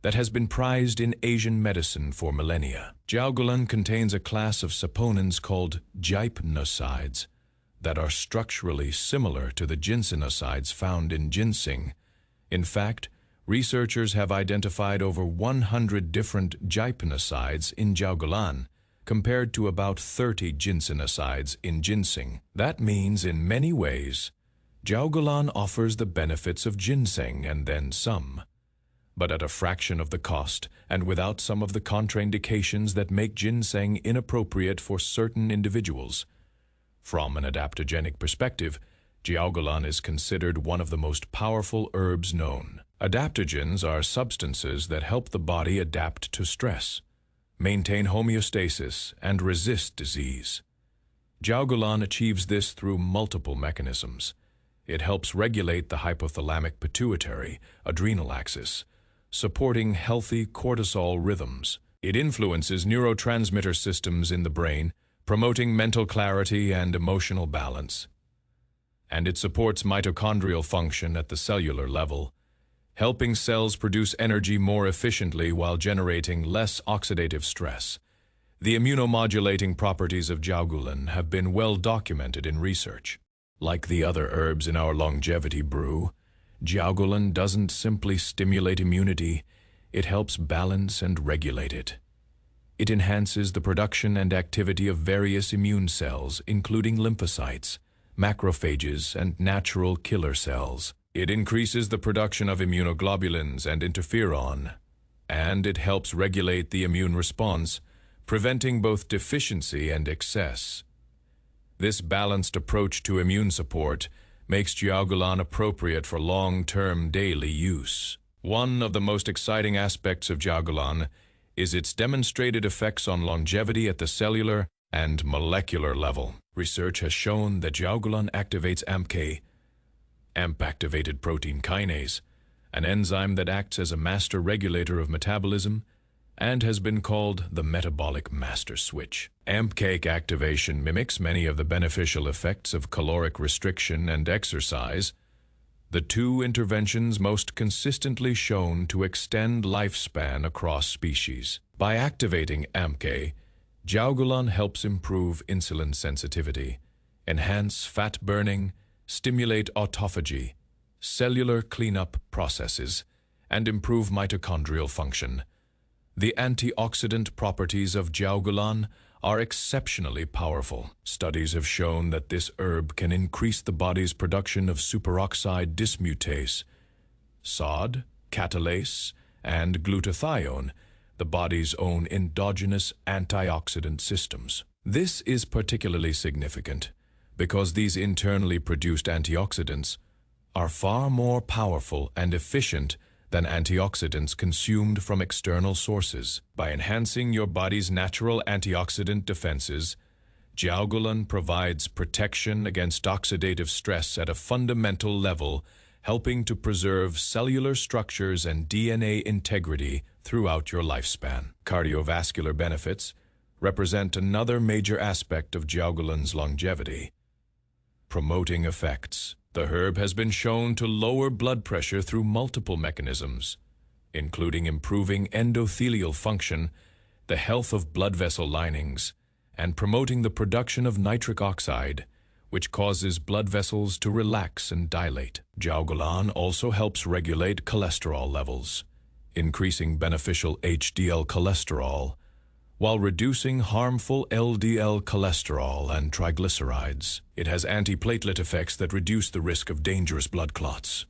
that has been prized in Asian medicine for millennia. Jiaogulan contains a class of saponins called gypnosides that are structurally similar to the ginsenosides found in ginseng. In fact, researchers have identified over 100 different gypnosides in jiaogulan, compared to about 30 ginsenosides in ginseng. That means, in many ways, Jiaogulan offers the benefits of ginseng and then some, but at a fraction of the cost and without some of the contraindications that make ginseng inappropriate for certain individuals. From an adaptogenic perspective, Jiaogulan is considered one of the most powerful herbs known. Adaptogens are substances that help the body adapt to stress, maintain homeostasis, and resist disease. Jiaogulan achieves this through multiple mechanisms. It helps regulate the hypothalamic pituitary, adrenal axis, supporting healthy cortisol rhythms. It influences neurotransmitter systems in the brain, promoting mental clarity and emotional balance. And it supports mitochondrial function at the cellular level, helping cells produce energy more efficiently while generating less oxidative stress. The immunomodulating properties of Jiaogulan have been well documented in research. Like the other herbs in our longevity brew, Jiaogulan doesn't simply stimulate immunity, it helps balance and regulate it. It enhances the production and activity of various immune cells, including lymphocytes, macrophages, and natural killer cells. It increases the production of immunoglobulins and interferon, and it helps regulate the immune response, preventing both deficiency and excess. This balanced approach to immune support makes Jiaogulan appropriate for long-term daily use. One of the most exciting aspects of Jiaogulan is its demonstrated effects on longevity at the cellular and molecular level. Research has shown that Jiaogulan activates AMPK, AMP-activated protein kinase, an enzyme that acts as a master regulator of metabolism and has been called the metabolic master switch. AMPK activation mimics many of the beneficial effects of caloric restriction and exercise, the two interventions most consistently shown to extend lifespan across species. By activating AMPK, Jiaogulan helps improve insulin sensitivity, enhance fat burning, stimulate autophagy, cellular cleanup processes, and improve mitochondrial function. The antioxidant properties of Jiaogulan are exceptionally powerful. Studies have shown that this herb can increase the body's production of superoxide dismutase, SOD, catalase, and glutathione, the body's own endogenous antioxidant systems. This is particularly significant because these internally produced antioxidants are far more powerful and efficient than antioxidants consumed from external sources. By enhancing your body's natural antioxidant defenses, Jiaogulan provides protection against oxidative stress at a fundamental level, helping to preserve cellular structures and DNA integrity throughout your lifespan. Cardiovascular benefits represent another major aspect of Jiaogulan's longevity. Promoting effects. The herb has been shown to lower blood pressure through multiple mechanisms, including improving endothelial function, the health of blood vessel linings, and promoting the production of nitric oxide, which causes blood vessels to relax and dilate. Jiaogulan also helps regulate cholesterol levels, increasing beneficial HDL cholesterol, while reducing harmful LDL cholesterol and triglycerides. It has antiplatelet effects that reduce the risk of dangerous blood clots,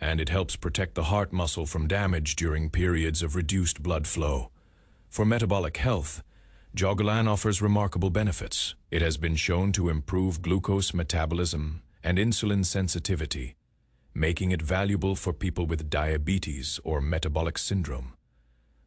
and it helps protect the heart muscle from damage during periods of reduced blood flow. For metabolic health, Jiaogulan offers remarkable benefits. It has been shown to improve glucose metabolism and insulin sensitivity, making it valuable for people with diabetes or metabolic syndrome.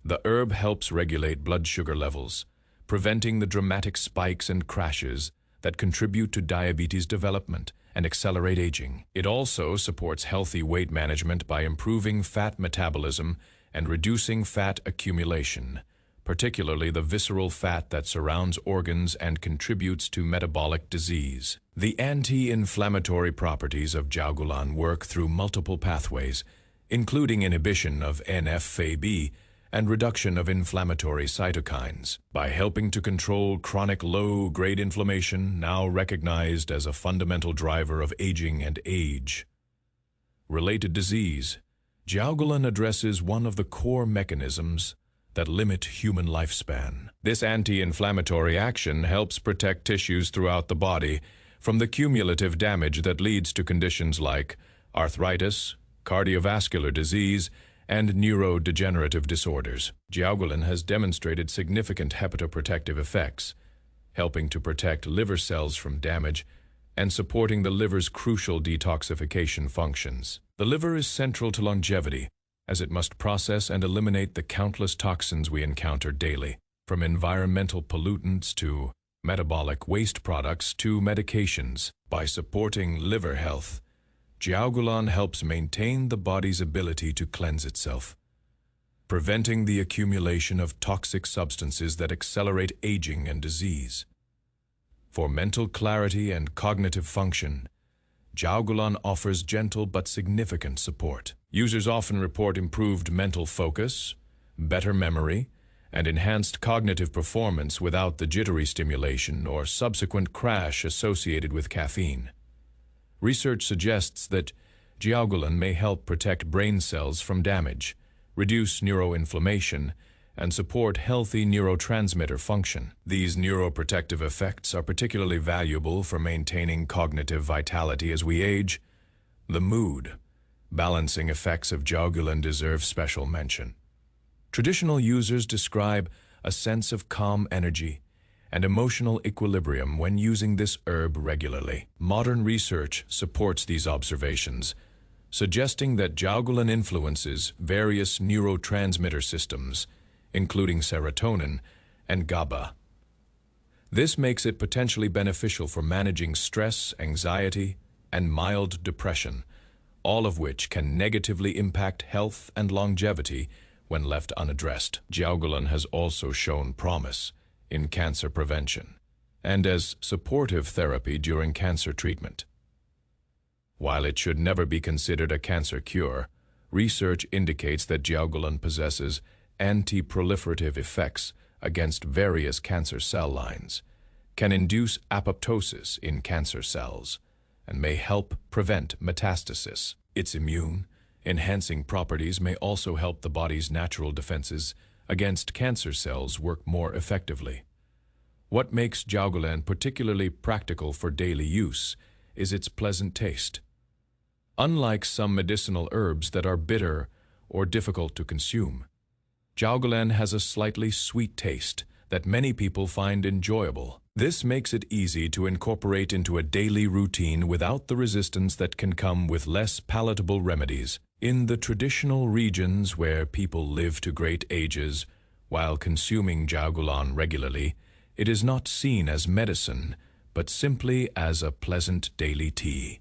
The herb helps regulate blood sugar levels, preventing the dramatic spikes and crashes that contribute to diabetes development and accelerate aging. It also supports healthy weight management by improving fat metabolism and reducing fat accumulation, particularly the visceral fat that surrounds organs and contributes to metabolic disease. The anti-inflammatory properties of Jiaogulan work through multiple pathways, including inhibition of NF-κB and reduction of inflammatory cytokines. By helping to control chronic low-grade inflammation, now recognized as a fundamental driver of aging and age-related disease, Jiaogulan addresses one of the core mechanisms that limit human lifespan. This anti-inflammatory action helps protect tissues throughout the body, from the cumulative damage that leads to conditions like arthritis, cardiovascular disease, and neurodegenerative disorders. Jiaogulan has demonstrated significant hepatoprotective effects, helping to protect liver cells from damage and supporting the liver's crucial detoxification functions. The liver is central to longevity, as it must process and eliminate the countless toxins we encounter daily, from environmental pollutants to metabolic waste products to medications. By supporting liver health, Jiaogulan helps maintain the body's ability to cleanse itself, preventing the accumulation of toxic substances that accelerate aging and disease. For mental clarity and cognitive function, Jiaogulan offers gentle but significant support. Users often report improved mental focus, better memory, and enhanced cognitive performance without the jittery stimulation or subsequent crash associated with caffeine. Research suggests that Jiaogulan may help protect brain cells from damage, reduce neuroinflammation, and support healthy neurotransmitter function. These neuroprotective effects are particularly valuable for maintaining cognitive vitality as we age. The mood balancing effects of Jiaogulan deserve special mention. Traditional users describe a sense of calm energy and emotional equilibrium when using this herb regularly. Modern research supports these observations, suggesting that Jiaogulan influences various neurotransmitter systems, including serotonin and GABA. This makes it potentially beneficial for managing stress, anxiety, and mild depression, all of which can negatively impact health and longevity when left unaddressed. Jiaogulan has also shown promise in cancer prevention and as supportive therapy during cancer treatment. While it should never be considered a cancer cure, research indicates that Jiaogulan possesses anti-proliferative effects against various cancer cell lines, can induce apoptosis in cancer cells, and may help prevent metastasis. Its immune-enhancing properties may also help the body's natural defenses against cancer cells work more effectively. What makes Jiaogulan particularly practical for daily use is its pleasant taste. Unlike some medicinal herbs that are bitter or difficult to consume, Jiaogulan has a slightly sweet taste that many people find enjoyable. This makes it easy to incorporate into a daily routine without the resistance that can come with less palatable remedies. In the traditional regions where people live to great ages while consuming Jiaogulan regularly, it is not seen as medicine, but simply as a pleasant daily tea.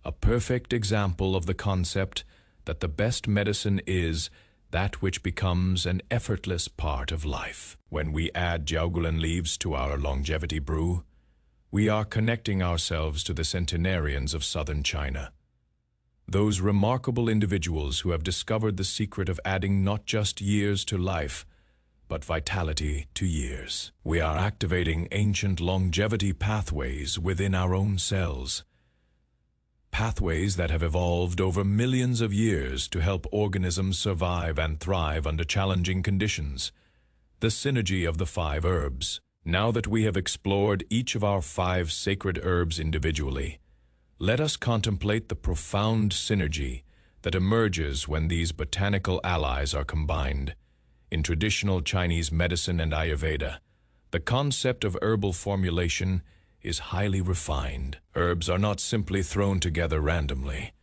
A perfect example of the concept that the best medicine is that which becomes an effortless part of life. When we add Jiaogulan leaves to our longevity brew, we are connecting ourselves to the centenarians of southern China. Those remarkable individuals who have discovered the secret of adding not just years to life, but vitality to years. We are activating ancient longevity pathways within our own cells. Pathways that have evolved over millions of years to help organisms survive and thrive under challenging conditions. The synergy of the 5 herbs. Now that we have explored each of our 5 sacred herbs individually, let us contemplate the profound synergy that emerges when these botanical allies are combined. In traditional Chinese medicine and Ayurveda, the concept of herbal formulation is highly refined. Herbs are not simply thrown together randomly,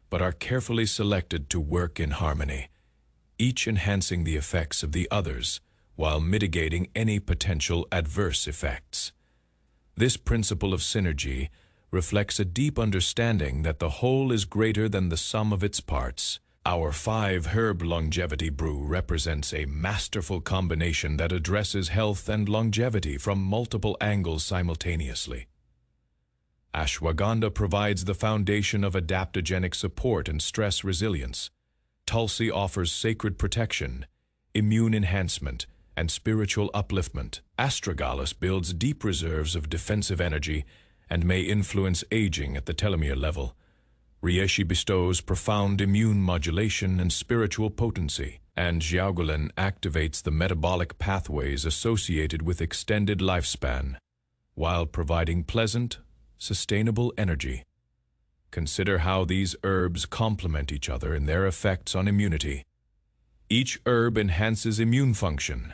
but are carefully selected to work in harmony, each enhancing the effects of the others while mitigating any potential adverse effects. This principle of synergy reflects a deep understanding that the whole is greater than the sum of its parts. Our 5-herb longevity brew represents a masterful combination that addresses health and longevity from multiple angles simultaneously. Ashwagandha provides the foundation of adaptogenic support and stress resilience. Tulsi offers sacred protection, immune enhancement, and spiritual upliftment. Astragalus builds deep reserves of defensive energy and may influence aging at the telomere level. Reishi bestows profound immune modulation and spiritual potency, and Jiaogulan activates the metabolic pathways associated with extended lifespan, while providing pleasant, sustainable energy. Consider how these herbs complement each other in their effects on immunity. Each herb enhances immune function,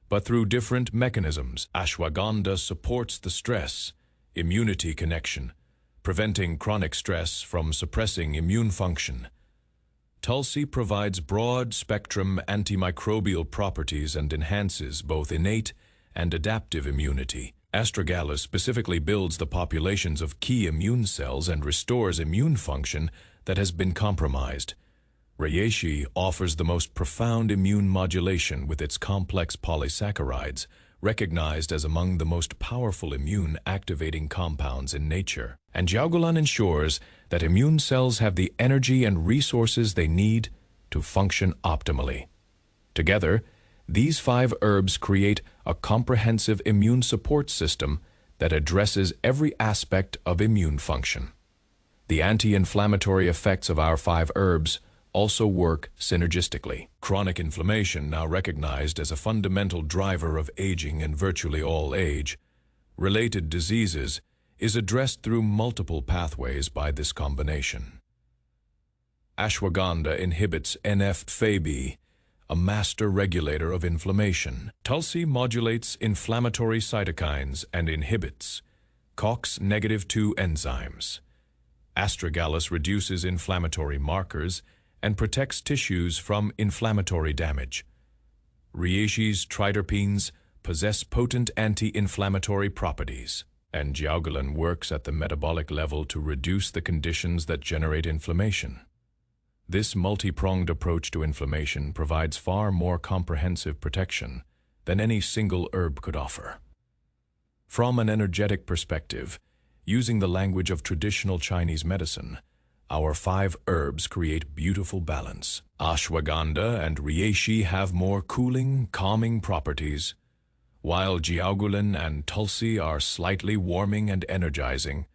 but through different mechanisms. Ashwagandha supports the stress-immunity connection, preventing chronic stress from suppressing immune function. Tulsi provides broad-spectrum antimicrobial properties and enhances both innate and adaptive immunity. Astragalus specifically builds the populations of key immune cells and restores immune function that has been compromised. Reishi offers the most profound immune modulation with its complex polysaccharides, recognized as among the most powerful immune-activating compounds in nature. And Jiaogulan ensures that immune cells have the energy and resources they need to function optimally. Together, these 5 herbs create a comprehensive immune support system that addresses every aspect of immune function. The anti-inflammatory effects of our 5 herbs also work synergistically. Chronic inflammation, now recognized as a fundamental driver of aging in virtually all age-related diseases, is addressed through multiple pathways by this combination. Ashwagandha inhibits NF-κB, a master regulator of inflammation. Tulsi modulates inflammatory cytokines and inhibits COX-2 enzymes. Astragalus reduces inflammatory markers and protects tissues from inflammatory damage. Reishi's triterpenes possess potent anti-inflammatory properties, and Jiaogulan works at the metabolic level to reduce the conditions that generate inflammation. This multi-pronged approach to inflammation provides far more comprehensive protection than any single herb could offer. From an energetic perspective, using the language of traditional Chinese medicine, our 5 herbs create beautiful balance. Ashwagandha and reishi have more cooling, calming properties, while Jiaogulan and Tulsi are slightly warming and energizing.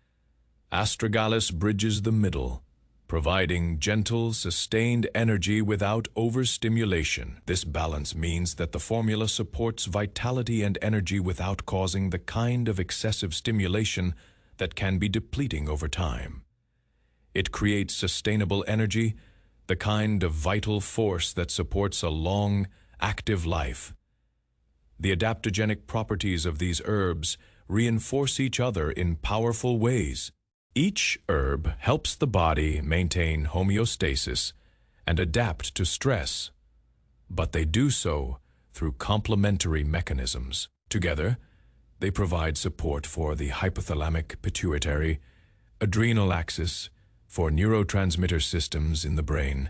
Astragalus bridges the middle, providing gentle, sustained energy without overstimulation. This balance means that the formula supports vitality and energy without causing the kind of excessive stimulation that can be depleting over time. It creates sustainable energy, the kind of vital force that supports a long, active life. The adaptogenic properties of these herbs reinforce each other in powerful ways. Each herb helps the body maintain homeostasis and adapt to stress, but they do so through complementary mechanisms. Together, they provide support for the hypothalamic, pituitary, adrenal axis, for neurotransmitter systems in the brain,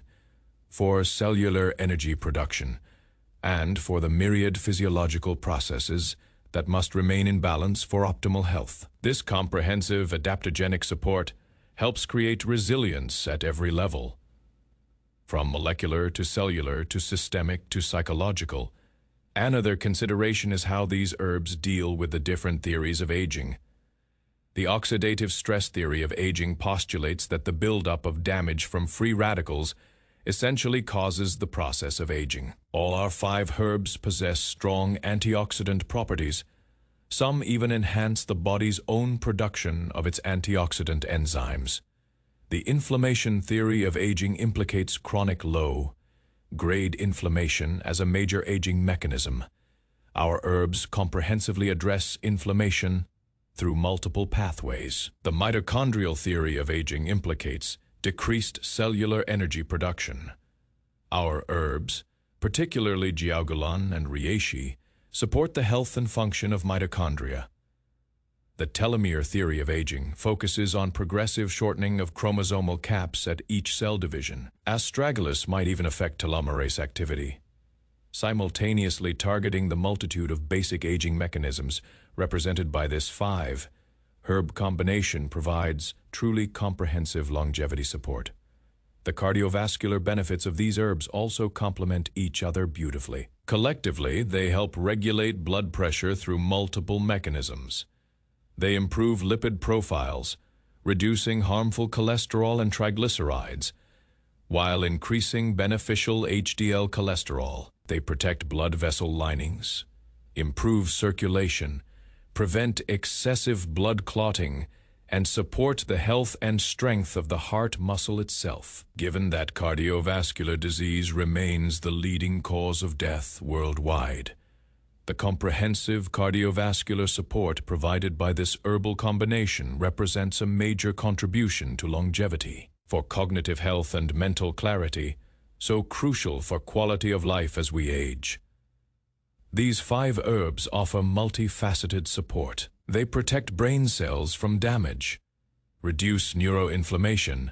for cellular energy production, and for the myriad physiological processes that must remain in balance for optimal health. This comprehensive adaptogenic support helps create resilience at every level. From molecular to cellular to systemic to psychological. Another consideration is how these herbs deal with the different theories of aging. The oxidative stress theory of aging postulates that the buildup of damage from free radicals essentially causes the process of aging. All our 5 herbs possess strong antioxidant properties. Some even enhance the body's own production of its antioxidant enzymes. The inflammation theory of aging implicates chronic low-grade inflammation as a major aging mechanism. Our herbs comprehensively address inflammation through multiple pathways. The mitochondrial theory of aging implicates decreased cellular energy production. Our herbs, particularly Jiaogulan and reishi, support the health and function of mitochondria. The telomere theory of aging focuses on progressive shortening of chromosomal caps at each cell division. Astragalus might even affect telomerase activity, simultaneously targeting the multitude of basic aging mechanisms represented by this 5-herb combination provides truly comprehensive longevity support. The cardiovascular benefits of these herbs also complement each other beautifully. Collectively, they help regulate blood pressure through multiple mechanisms. They improve lipid profiles, reducing harmful cholesterol and triglycerides, while increasing beneficial HDL cholesterol. They protect blood vessel linings, improve circulation, prevent excessive blood clotting, and support the health and strength of the heart muscle itself. Given that cardiovascular disease remains the leading cause of death worldwide, the comprehensive cardiovascular support provided by this herbal combination represents a major contribution to longevity. For cognitive health and mental clarity, so crucial for quality of life as we age, these 5 herbs offer multifaceted support. They protect brain cells from damage, reduce neuroinflammation,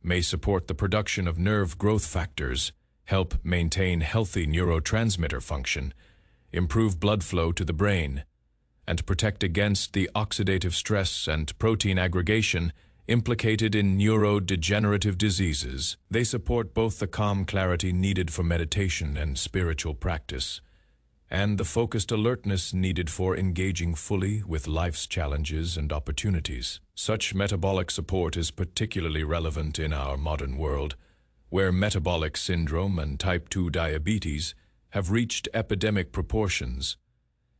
may support the production of nerve growth factors, help maintain healthy neurotransmitter function, improve blood flow to the brain, and protect against the oxidative stress and protein aggregation implicated in neurodegenerative diseases. They support both the calm clarity needed for meditation and spiritual practice, and the focused alertness needed for engaging fully with life's challenges and opportunities. Such metabolic support is particularly relevant in our modern world, where metabolic syndrome and type 2 diabetes have reached epidemic proportions,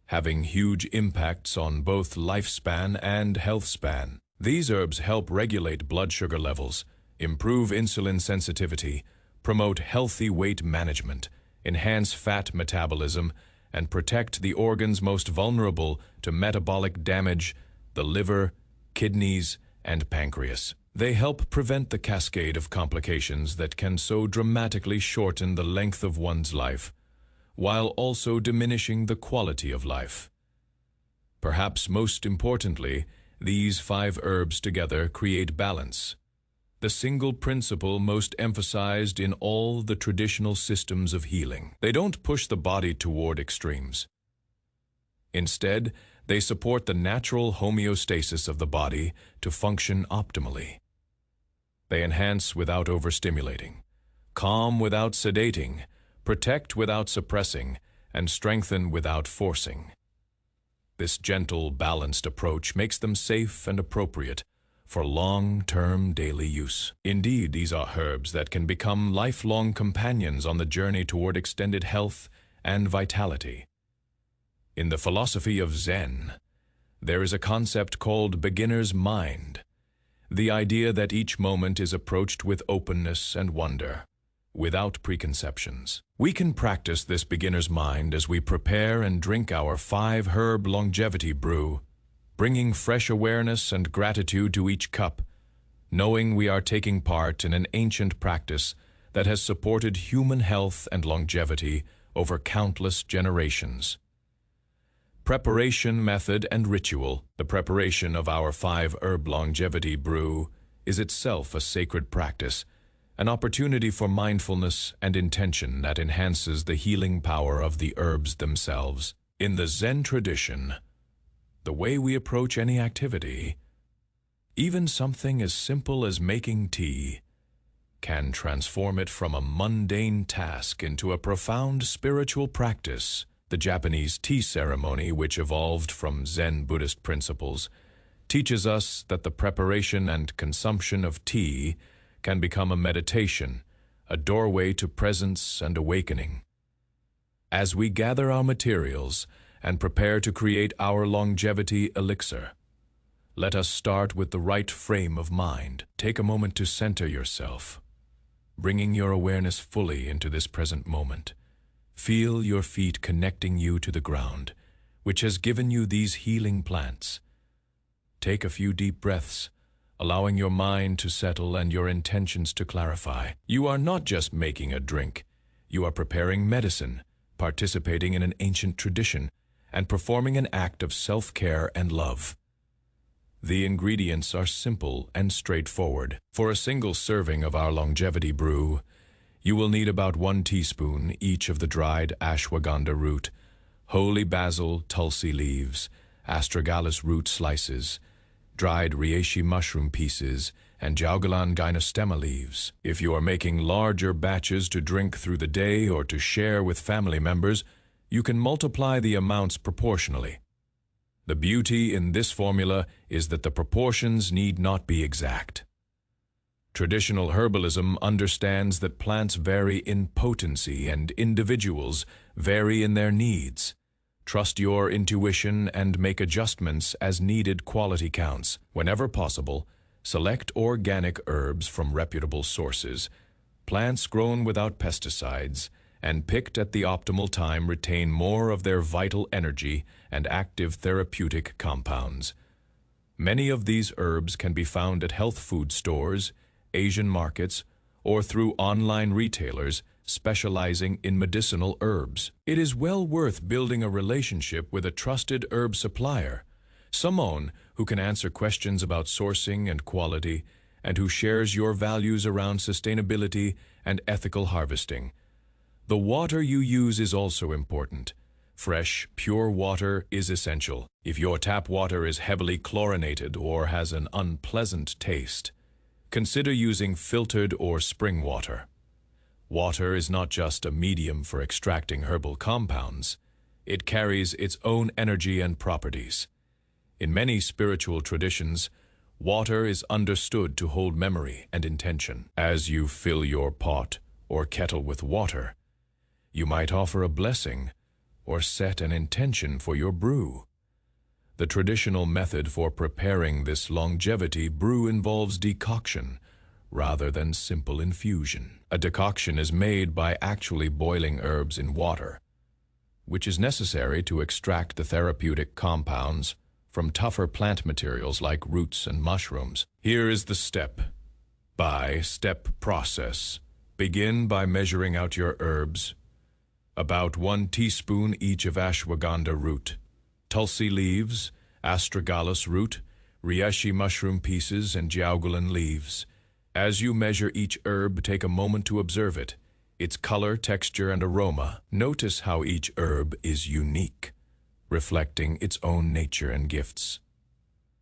having huge impacts on both lifespan and health span. These herbs help regulate blood sugar levels, improve insulin sensitivity, promote healthy weight management, enhance fat metabolism, and protect the organs most vulnerable to metabolic damage, the liver, kidneys, and pancreas. They help prevent the cascade of complications that can so dramatically shorten the length of one's life, while also diminishing the quality of life. Perhaps most importantly, these 5 herbs together create balance, the single principle most emphasized in all the traditional systems of healing. They don't push the body toward extremes. Instead, they support the natural homeostasis of the body to function optimally. They enhance without overstimulating, calm without sedating, protect without suppressing, and strengthen without forcing. This gentle, balanced approach makes them safe and appropriate for long-term daily use. Indeed, these are herbs that can become lifelong companions on the journey toward extended health and vitality. In the philosophy of Zen, there is a concept called beginner's mind, the idea that each moment is approached with openness and wonder, without preconceptions. We can practice this beginner's mind as we prepare and drink our 5-herb longevity brew, bringing fresh awareness and gratitude to each cup, knowing we are taking part in an ancient practice that has supported human health and longevity over countless generations. Preparation method and ritual. The preparation of our 5-herb longevity brew is itself a sacred practice, an opportunity for mindfulness and intention that enhances the healing power of the herbs themselves. In the Zen tradition, the way we approach any activity, even something as simple as making tea, can transform it from a mundane task into a profound spiritual practice. The Japanese tea ceremony, which evolved from Zen Buddhist principles, teaches us that the preparation and consumption of tea can become a meditation, a doorway to presence and awakening. As we gather our materials and prepare to create our longevity elixir, let us start with the right frame of mind. Take a moment to center yourself, bringing your awareness fully into this present moment. Feel your feet connecting you to the ground, which has given you these healing plants. Take a few deep breaths, allowing your mind to settle and your intentions to clarify. You are not just making a drink. You are preparing medicine, participating in an ancient tradition, and performing an act of self-care and love. The ingredients are simple and straightforward. For a single serving of our longevity brew, you will need about 1 teaspoon each of the dried ashwagandha root, holy basil tulsi leaves, astragalus root slices, dried reishi mushroom pieces, and jaugalan gynostema leaves. If you are making larger batches to drink through the day or to share with family members, you can multiply the amounts proportionally. The beauty in this formula is that the proportions need not be exact. Traditional herbalism understands that plants vary in potency and individuals vary in their needs. Trust your intuition and make adjustments as needed. Quality counts. Whenever possible, select organic herbs from reputable sources. Plants grown without pesticides and picked at the optimal time retain more of their vital energy and active therapeutic compounds. Many of these herbs can be found at health food stores, Asian markets, or through online retailers specializing in medicinal herbs. It is well worth building a relationship with a trusted herb supplier, someone who can answer questions about sourcing and quality, and who shares your values around sustainability and ethical harvesting. The water you use is also important. Fresh, pure water is essential. If your tap water is heavily chlorinated or has an unpleasant taste, consider using filtered or spring water. Water is not just a medium for extracting herbal compounds. It carries its own energy and properties. In many spiritual traditions, water is understood to hold memory and intention. As you fill your pot or kettle with water, you might offer a blessing or set an intention for your brew. The traditional method for preparing this longevity brew involves decoction rather than simple infusion. A decoction is made by actually boiling herbs in water, which is necessary to extract the therapeutic compounds from tougher plant materials like roots and mushrooms. Here is the step-by-step process. Begin by measuring out your herbs. About 1 teaspoon each of ashwagandha root, tulsi leaves, astragalus root, reishi mushroom pieces, and jiaogulan leaves. As you measure each herb, take a moment to observe it, its color, texture, and aroma. Notice how each herb is unique, reflecting its own nature and gifts.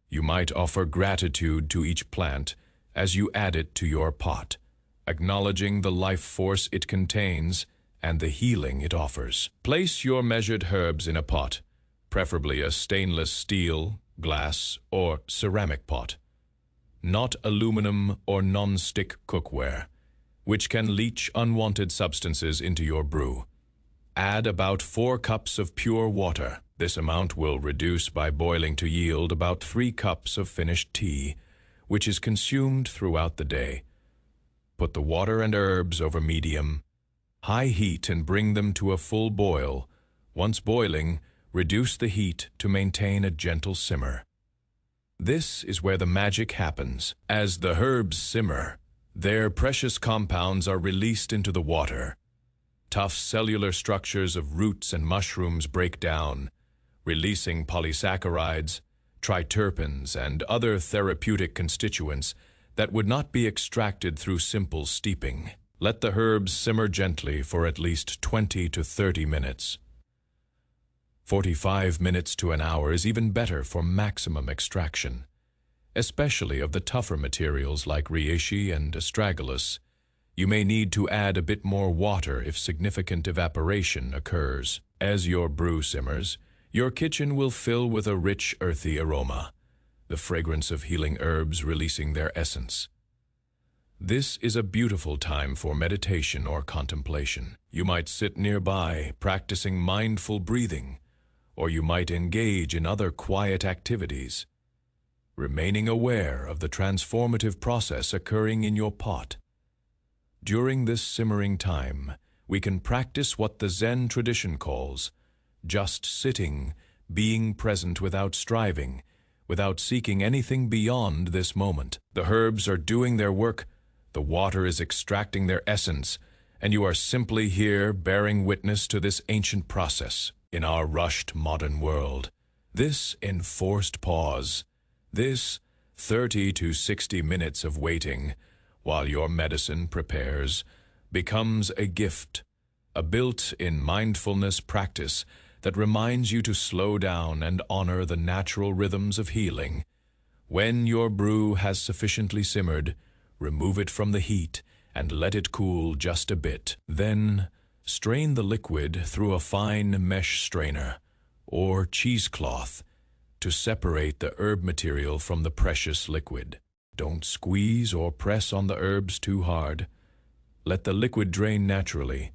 You might offer gratitude to each plant as you add it to your pot, acknowledging the life force it contains and the healing it offers. Place your measured herbs in a pot, preferably a stainless steel, glass, or ceramic pot, not aluminum or non-stick cookware, which can leach unwanted substances into your brew. Add about 4 cups of pure water. This amount will reduce by boiling to yield about 3 cups of finished tea, which is consumed throughout the day. Put the water and herbs over medium-high heat and bring them to a full boil. Once boiling, reduce the heat to maintain a gentle simmer. This is where the magic happens. As the herbs simmer, their precious compounds are released into the water. Tough cellular structures of roots and mushrooms break down, releasing polysaccharides, triterpenes, and other therapeutic constituents that would not be extracted through simple steeping. Let the herbs simmer gently for at least 20 to 30 minutes. 45 minutes to an hour is even better for maximum extraction, especially of the tougher materials like reishi and astragalus. You may need to add a bit more water if significant evaporation occurs. As your brew simmers, your kitchen will fill with a rich, earthy aroma, the fragrance of healing herbs releasing their essence. This is a beautiful time for meditation or contemplation. You might sit nearby, practicing mindful breathing, or you might engage in other quiet activities, remaining aware of the transformative process occurring in your pot. During this simmering time, we can practice what the Zen tradition calls just sitting, being present without striving, without seeking anything beyond this moment. The herbs are doing their work, the water is extracting their essence, and you are simply here bearing witness to this ancient process. In our rushed modern world, this enforced pause, this 30 to 60 minutes of waiting while your medicine prepares, becomes a gift, a built-in mindfulness practice that reminds you to slow down and honor the natural rhythms of healing. When your brew has sufficiently simmered, remove it from the heat and let it cool just a bit. Then, strain the liquid through a fine mesh strainer or cheesecloth to separate the herb material from the precious liquid. Don't squeeze or press on the herbs too hard. Let the liquid drain naturally.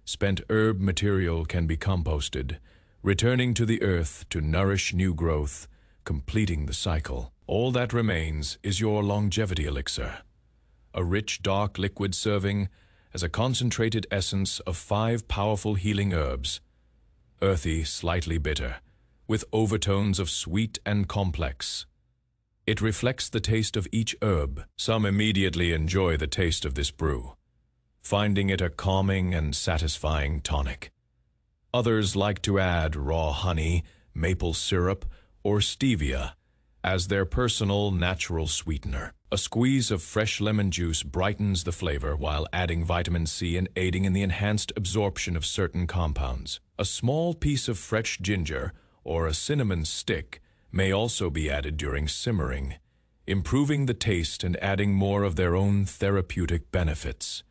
Spent herb material can be composted, returning to the earth to nourish new growth, completing the cycle. All that remains is your longevity elixir, a rich, dark liquid serving as a concentrated essence of 5 powerful healing herbs, earthy, slightly bitter, with overtones of sweet and complex. It reflects the taste of each herb. Some immediately enjoy the taste of this brew, finding it a calming and satisfying tonic. Others like to add raw honey, maple syrup, or stevia as their personal natural sweetener. A squeeze of fresh lemon juice brightens the flavor while adding vitamin C and aiding in the enhanced absorption of certain compounds. A small piece of fresh ginger or a cinnamon stick may also be added during simmering, improving the taste and adding more of their own therapeutic benefits.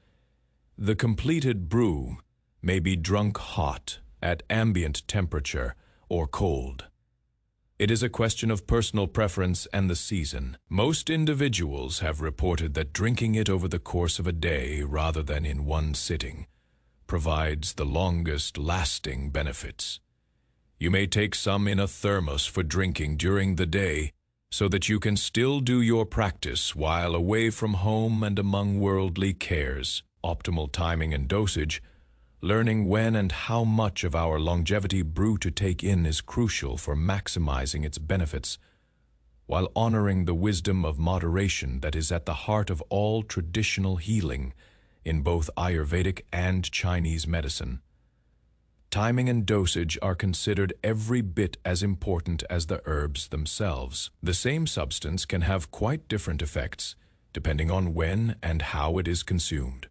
The completed brew may be drunk hot, at ambient temperature, or cold. It is a question of personal preference and the season. Most individuals have reported that drinking it over the course of a day rather than in one sitting provides the longest lasting benefits. You may take some in a thermos for drinking during the day so that you can still do your practice while away from home and among worldly cares. Optimal timing and dosage. Learning when and how much of our longevity brew to take in is crucial for maximizing its benefits, while honoring the wisdom of moderation that is at the heart of all traditional healing in both Ayurvedic and Chinese medicine. Timing and dosage are considered every bit as important as the herbs themselves. The same substance can have quite different effects depending on when and how it is consumed.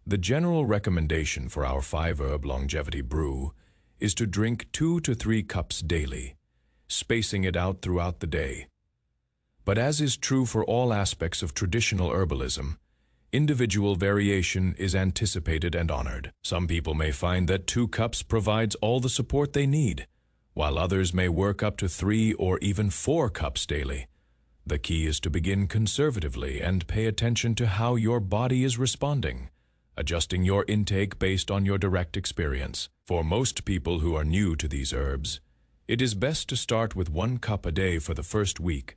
The general recommendation for our 5-herb longevity brew is to drink 2 to 3 cups daily, spacing it out throughout the day. But as is true for all aspects of traditional herbalism, individual variation is anticipated and honored. Some people may find that 2 cups provides all the support they need, while others may work up to 3 or even 4 cups daily. The key is to begin conservatively and pay attention to how your body is responding, adjusting your intake based on your direct experience. For most people who are new to these herbs, it is best to start with 1 cup a day for the first week,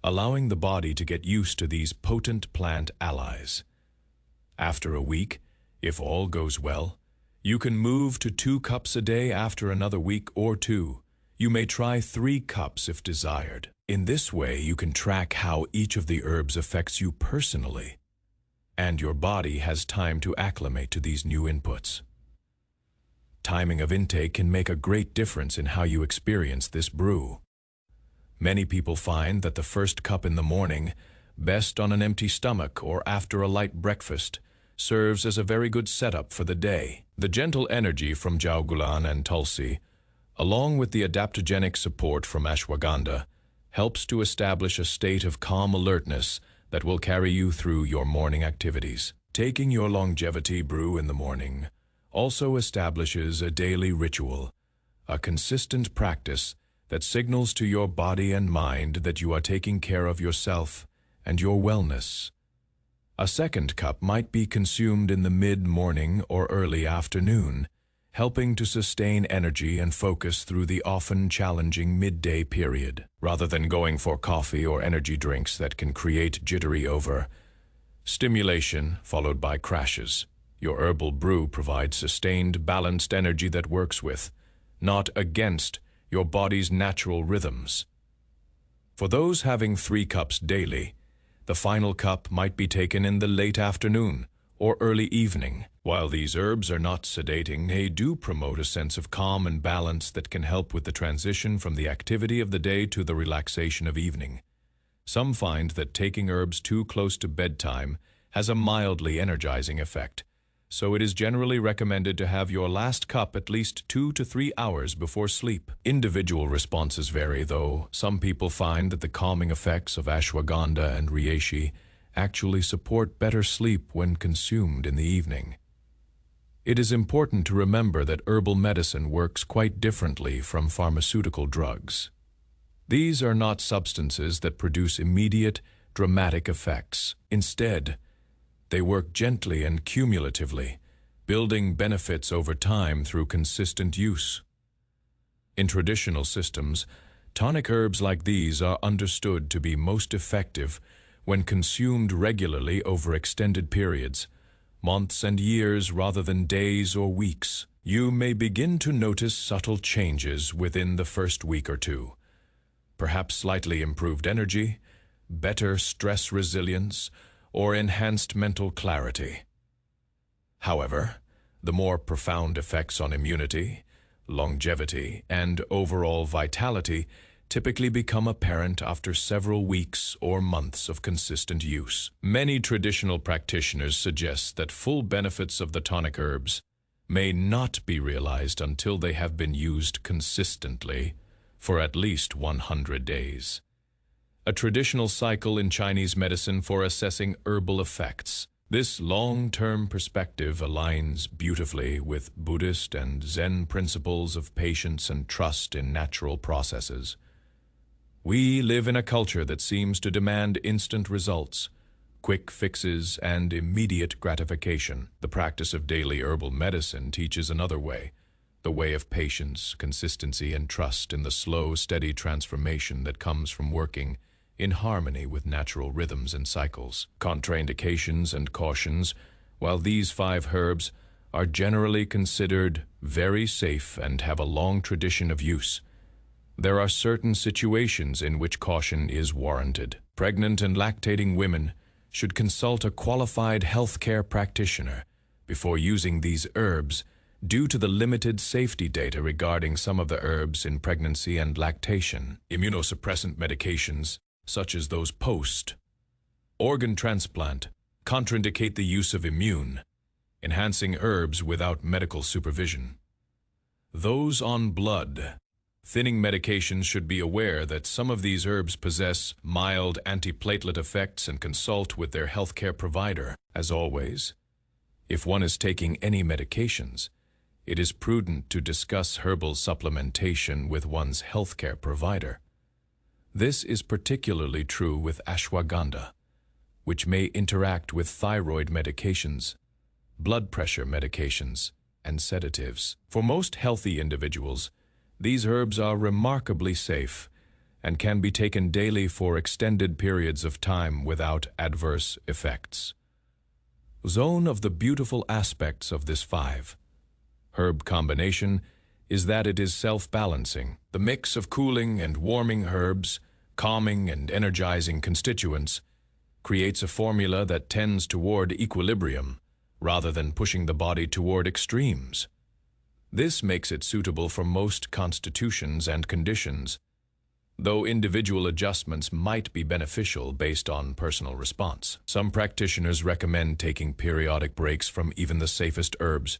allowing the body to get used to these potent plant allies. After a week, if all goes well, you can move to 2 cups a day after another week or 2. You may try 3 cups if desired. In this way, you can track how each of the herbs affects you personally, and your body has time to acclimate to these new inputs. Timing of intake can make a great difference in how you experience this brew. Many people find that the first cup in the morning, best on an empty stomach or after a light breakfast, serves as a very good setup for the day. The gentle energy from Jaugulan and Tulsi, along with the adaptogenic support from ashwagandha, helps to establish a state of calm alertness that will carry you through your morning activities. Taking your longevity brew in the morning also establishes a daily ritual, a consistent practice that signals to your body and mind that you are taking care of yourself and your wellness. A second cup might be consumed in the mid-morning or early afternoon, helping to sustain energy and focus through the often challenging midday period, rather than going for coffee or energy drinks that can create jittery stimulation followed by crashes. Your herbal brew provides sustained, balanced energy that works with, not against, your body's natural rhythms. For those having 3 cups daily, the final cup might be taken in the late afternoon or early evening. While these herbs are not sedating, they do promote a sense of calm and balance that can help with the transition from the activity of the day to the relaxation of evening. Some find that taking herbs too close to bedtime has a mildly energizing effect, so it is generally recommended to have your last cup at least 2 to 3 hours before sleep. Individual responses vary, though. Some people find that the calming effects of ashwagandha and reishi actually support better sleep when consumed in the evening. It is important to remember that herbal medicine works quite differently from pharmaceutical drugs. These are not substances that produce immediate, dramatic effects. Instead, they work gently and cumulatively, building benefits over time through consistent use. In traditional systems, tonic herbs like these are understood to be most effective when consumed regularly over extended periods, months and years rather than days or weeks. You may begin to notice subtle changes within the first week or two. Perhaps slightly improved energy, better stress resilience, or enhanced mental clarity. However, the more profound effects on immunity, longevity, and overall vitality typically become apparent after several weeks or months of consistent use. Many traditional practitioners suggest that full benefits of the tonic herbs may not be realized until they have been used consistently for at least 100 days. A traditional cycle in Chinese medicine for assessing herbal effects. This long-term perspective aligns beautifully with Buddhist and Zen principles of patience and trust in natural processes. We live in a culture that seems to demand instant results, quick fixes, and immediate gratification. The practice of daily herbal medicine teaches another way, the way of patience, consistency, and trust in the slow, steady transformation that comes from working in harmony with natural rhythms and cycles. Contraindications and cautions, while these 5 herbs are generally considered very safe and have a long tradition of use, there are certain situations in which caution is warranted. Pregnant and lactating women should consult a qualified healthcare practitioner before using these herbs due to the limited safety data regarding some of the herbs in pregnancy and lactation. Immunosuppressant medications, such as those post-organ transplant, contraindicate the use of immune-enhancing herbs without medical supervision. Those on blood-thinning medications should be aware that some of these herbs possess mild antiplatelet effects and consult with their healthcare provider. As always, if one is taking any medications, it is prudent to discuss herbal supplementation with one's healthcare provider. This is particularly true with ashwagandha, which may interact with thyroid medications, blood pressure medications, and sedatives. For most healthy individuals, these herbs are remarkably safe and can be taken daily for extended periods of time without adverse effects. One of the beautiful aspects of this 5-herb combination is that it is self-balancing. The mix of cooling and warming herbs, calming and energizing constituents, creates a formula that tends toward equilibrium rather than pushing the body toward extremes. This makes it suitable for most constitutions and conditions, though individual adjustments might be beneficial based on personal response. Some practitioners recommend taking periodic breaks from even the safest herbs,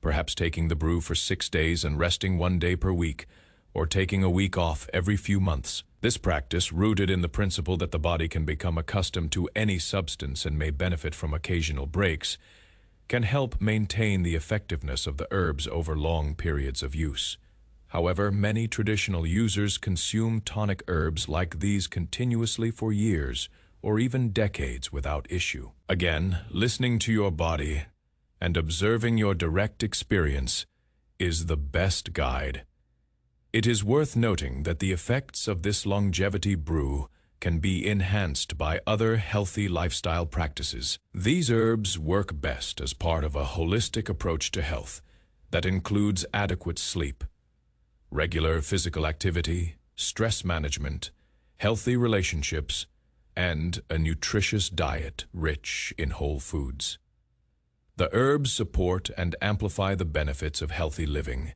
perhaps taking the brew for 6 days and resting 1 day per week, or taking a week off every few months. This practice, rooted in the principle that the body can become accustomed to any substance and may benefit from occasional breaks, can help maintain the effectiveness of the herbs over long periods of use. However, many traditional users consume tonic herbs like these continuously for years or even decades without issue. Again, listening to your body and observing your direct experience is the best guide. It is worth noting that the effects of this longevity brew can be enhanced by other healthy lifestyle practices. These herbs work best as part of a holistic approach to health that includes adequate sleep, regular physical activity, stress management, healthy relationships, and a nutritious diet rich in whole foods. The herbs support and amplify the benefits of healthy living.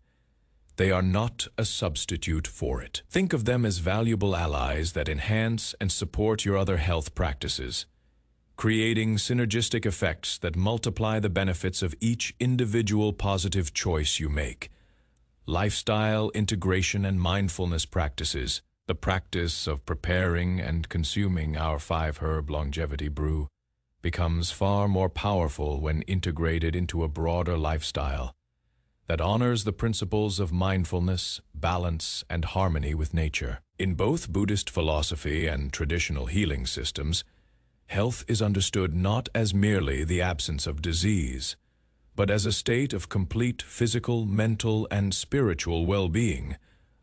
They are not a substitute for it. Think of them as valuable allies that enhance and support your other health practices, creating synergistic effects that multiply the benefits of each individual positive choice you make. Lifestyle integration and mindfulness practices, the practice of preparing and consuming our 5-herb longevity brew, becomes far more powerful when integrated into a broader lifestyle that honors the principles of mindfulness, balance, and harmony with nature. In both Buddhist philosophy and traditional healing systems, health is understood not as merely the absence of disease, but as a state of complete physical, mental, and spiritual well-being,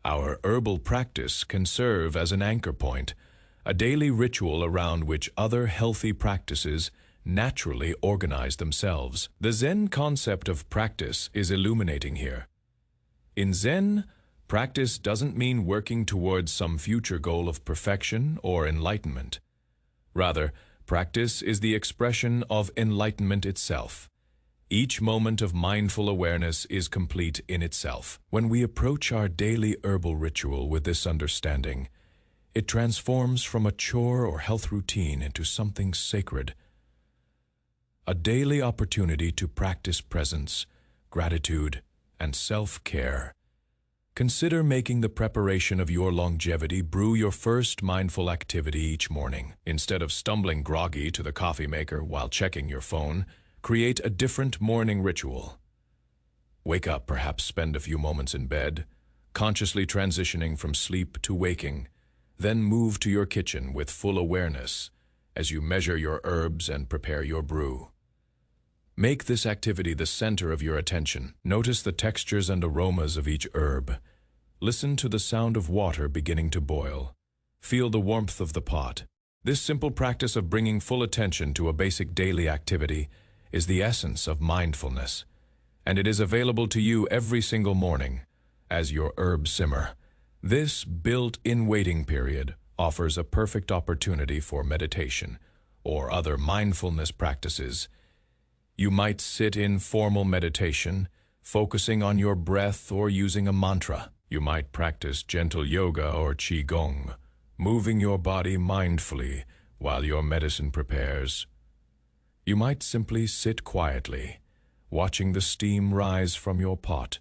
Our herbal practice can serve as an anchor point, a daily ritual around which other healthy practices naturally organize themselves. The Zen concept of practice is illuminating here. In Zen, practice doesn't mean working towards some future goal of perfection or enlightenment. Rather, practice is the expression of enlightenment itself. Each moment of mindful awareness is complete in itself. When we approach our daily herbal ritual with this understanding, it transforms from a chore or health routine into something sacred. A daily opportunity to practice presence, gratitude, and self-care. Consider making the preparation of your longevity brew your first mindful activity each morning. Instead of stumbling groggy to the coffee maker while checking your phone, create a different morning ritual. Wake up, perhaps spend a few moments in bed, consciously transitioning from sleep to waking, then move to your kitchen with full awareness as you measure your herbs and prepare your brew. Make this activity the center of your attention. Notice the textures and aromas of each herb. Listen to the sound of water beginning to boil. Feel the warmth of the pot. This simple practice of bringing full attention to a basic daily activity is the essence of mindfulness, and it is available to you every single morning as your herbs simmer. This built-in waiting period offers a perfect opportunity for meditation or other mindfulness practices. You might sit in formal meditation, focusing on your breath or using a mantra. You might practice gentle yoga or qigong, moving your body mindfully while your medicine prepares. You might simply sit quietly, watching the steam rise from your pot,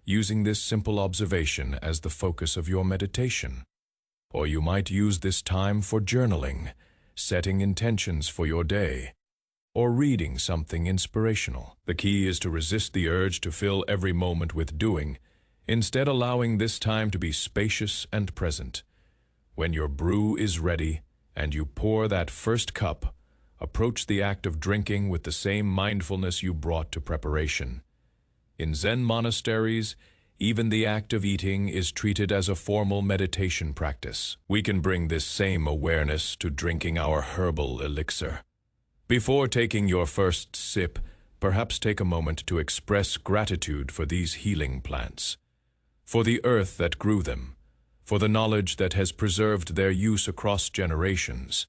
using this simple observation as the focus of your meditation. Or you might use this time for journaling, setting intentions for your day, or reading something inspirational. The key is to resist the urge to fill every moment with doing, instead allowing this time to be spacious and present. When your brew is ready and you pour that first cup, approach the act of drinking with the same mindfulness you brought to preparation. In Zen monasteries, even the act of eating is treated as a formal meditation practice. We can bring this same awareness to drinking our herbal elixir. Before taking your first sip, perhaps take a moment to express gratitude for these healing plants, for the earth that grew them, for the knowledge that has preserved their use across generations,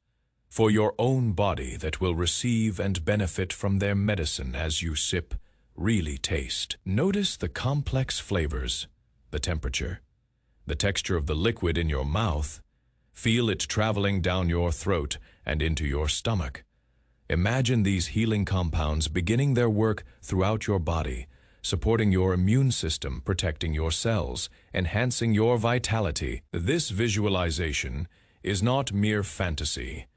for your own body that will receive and benefit from their medicine as you sip, really taste. Notice the complex flavors, the temperature, the texture of the liquid in your mouth. Feel it traveling down your throat and into your stomach. Imagine these healing compounds beginning their work throughout your body, supporting your immune system, protecting your cells, enhancing your vitality. This visualization is not mere fantasy.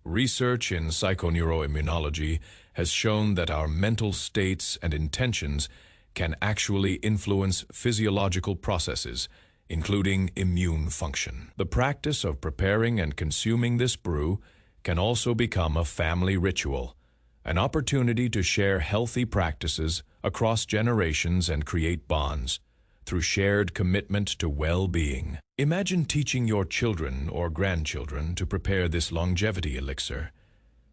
Research in psychoneuroimmunology has shown that our mental states and intentions can actually influence physiological processes, including immune function. The practice of preparing and consuming this brew can also become a family ritual, an opportunity to share healthy practices across generations and create bonds through shared commitment to well-being. Imagine teaching your children or grandchildren to prepare this longevity elixir,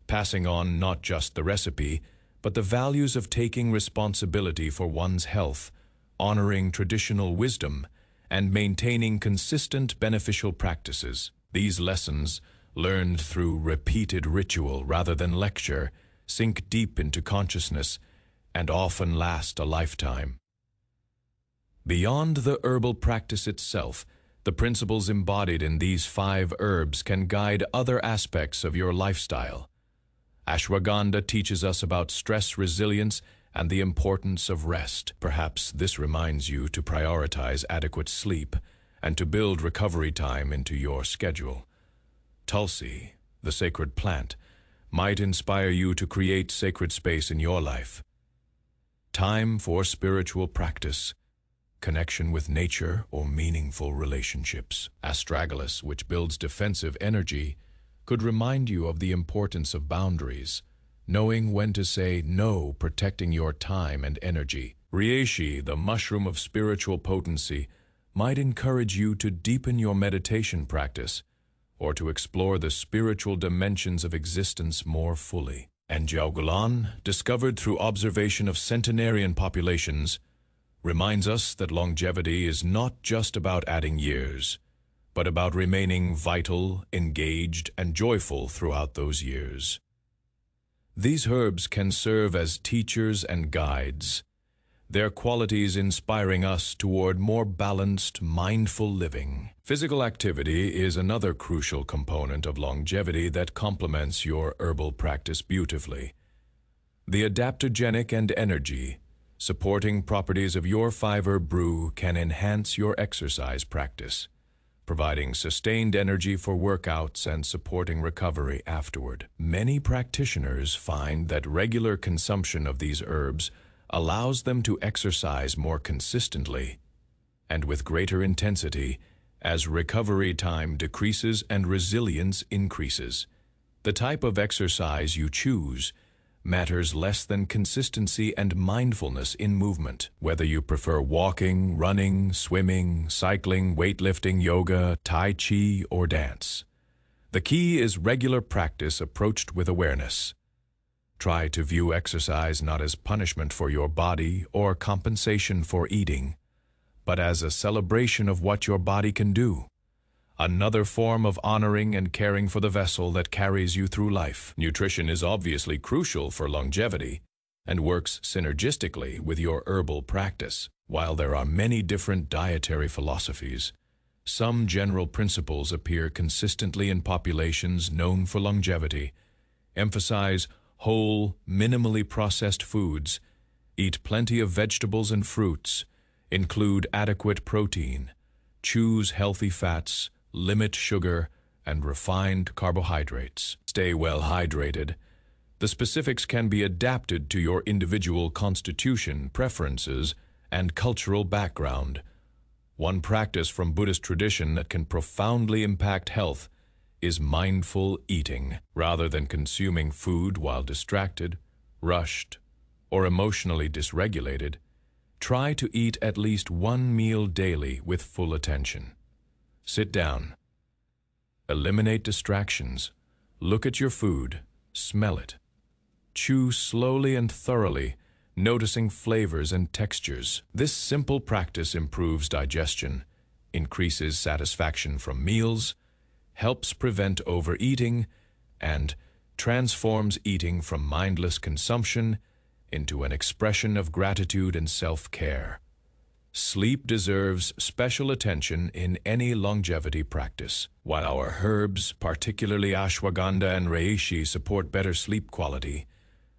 passing on not just the recipe, but the values of taking responsibility for one's health, honoring traditional wisdom, and maintaining consistent beneficial practices. These lessons, learned through repeated ritual rather than lecture, sink deep into consciousness and often last a lifetime. Beyond the herbal practice itself, the principles embodied in these 5 herbs can guide other aspects of your lifestyle. Ashwagandha teaches us about stress resilience and the importance of rest. Perhaps this reminds you to prioritize adequate sleep and to build recovery time into your schedule. Tulsi, the sacred plant, might inspire you to create sacred space in your life. Time for spiritual practice, connection with nature, or meaningful relationships. Astragalus, which builds defensive energy, could remind you of the importance of boundaries, knowing when to say no, protecting your time and energy. Reishi, the mushroom of spiritual potency, might encourage you to deepen your meditation practice or to explore the spiritual dimensions of existence more fully. And Jiaogulan, discovered through observation of centenarian populations, reminds us that longevity is not just about adding years, but about remaining vital, engaged, and joyful throughout those years. These herbs can serve as teachers and guides, their qualities inspiring us toward more balanced, mindful living. Physical activity is another crucial component of longevity that complements your herbal practice beautifully. The adaptogenic and energy supporting properties of your 5-herb brew can enhance your exercise practice, providing sustained energy for workouts and supporting recovery afterward. Many practitioners find that regular consumption of these herbs allows them to exercise more consistently and with greater intensity as recovery time decreases and resilience increases. The type of exercise you choose matters less than consistency and mindfulness in movement. Whether you prefer walking, running, swimming, cycling, weightlifting, yoga, tai chi, or dance, the key is regular practice approached with awareness. Try to view exercise not as punishment for your body or compensation for eating, but as a celebration of what your body can do, another form of honoring and caring for the vessel that carries you through life. Nutrition is obviously crucial for longevity and works synergistically with your herbal practice. While there are many different dietary philosophies, some general principles appear consistently in populations known for longevity. Emphasize whole, minimally processed foods, eat plenty of vegetables and fruits, include adequate protein, choose healthy fats, limit sugar, and refined carbohydrates. Stay well hydrated. The specifics can be adapted to your individual constitution, preferences, and cultural background. One practice from Buddhist tradition that can profoundly impact health is mindful eating. Rather than consuming food while distracted, rushed, or emotionally dysregulated, try to eat at least one meal daily with full attention. Sit down. Eliminate distractions. Look at your food. Smell it. Chew slowly and thoroughly, noticing flavors and textures. This simple practice improves digestion, increases satisfaction from meals, helps prevent overeating, and transforms eating from mindless consumption into an expression of gratitude and self-care. Sleep deserves special attention in any longevity practice. While our herbs, particularly ashwagandha and reishi, support better sleep quality,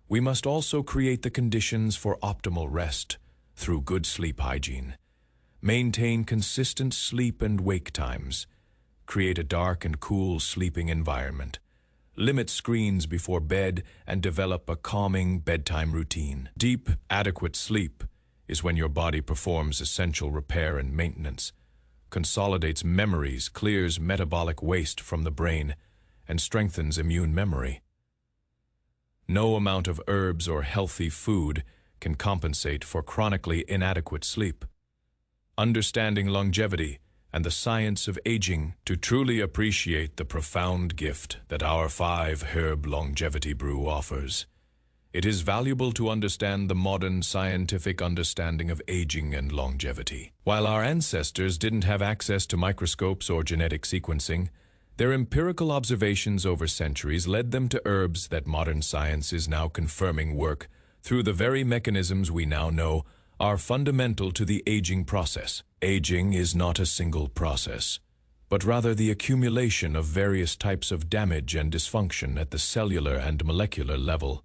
we must also create the conditions for optimal rest through good sleep hygiene. Maintain consistent sleep and wake times. Create a dark and cool sleeping environment. Limit screens before bed and develop a calming bedtime routine. Deep, adequate sleep is when your body performs essential repair and maintenance, consolidates memories, clears metabolic waste from the brain, and strengthens immune memory. No amount of herbs or healthy food can compensate for chronically inadequate sleep. Understanding longevity and the science of aging to truly appreciate the profound gift that our 5-herb longevity brew offers. It is valuable to understand the modern scientific understanding of aging and longevity. While our ancestors didn't have access to microscopes or genetic sequencing, their empirical observations over centuries led them to herbs that modern science is now confirming work through the very mechanisms we now know are fundamental to the aging process. Aging is not a single process, but rather the accumulation of various types of damage and dysfunction at the cellular and molecular level.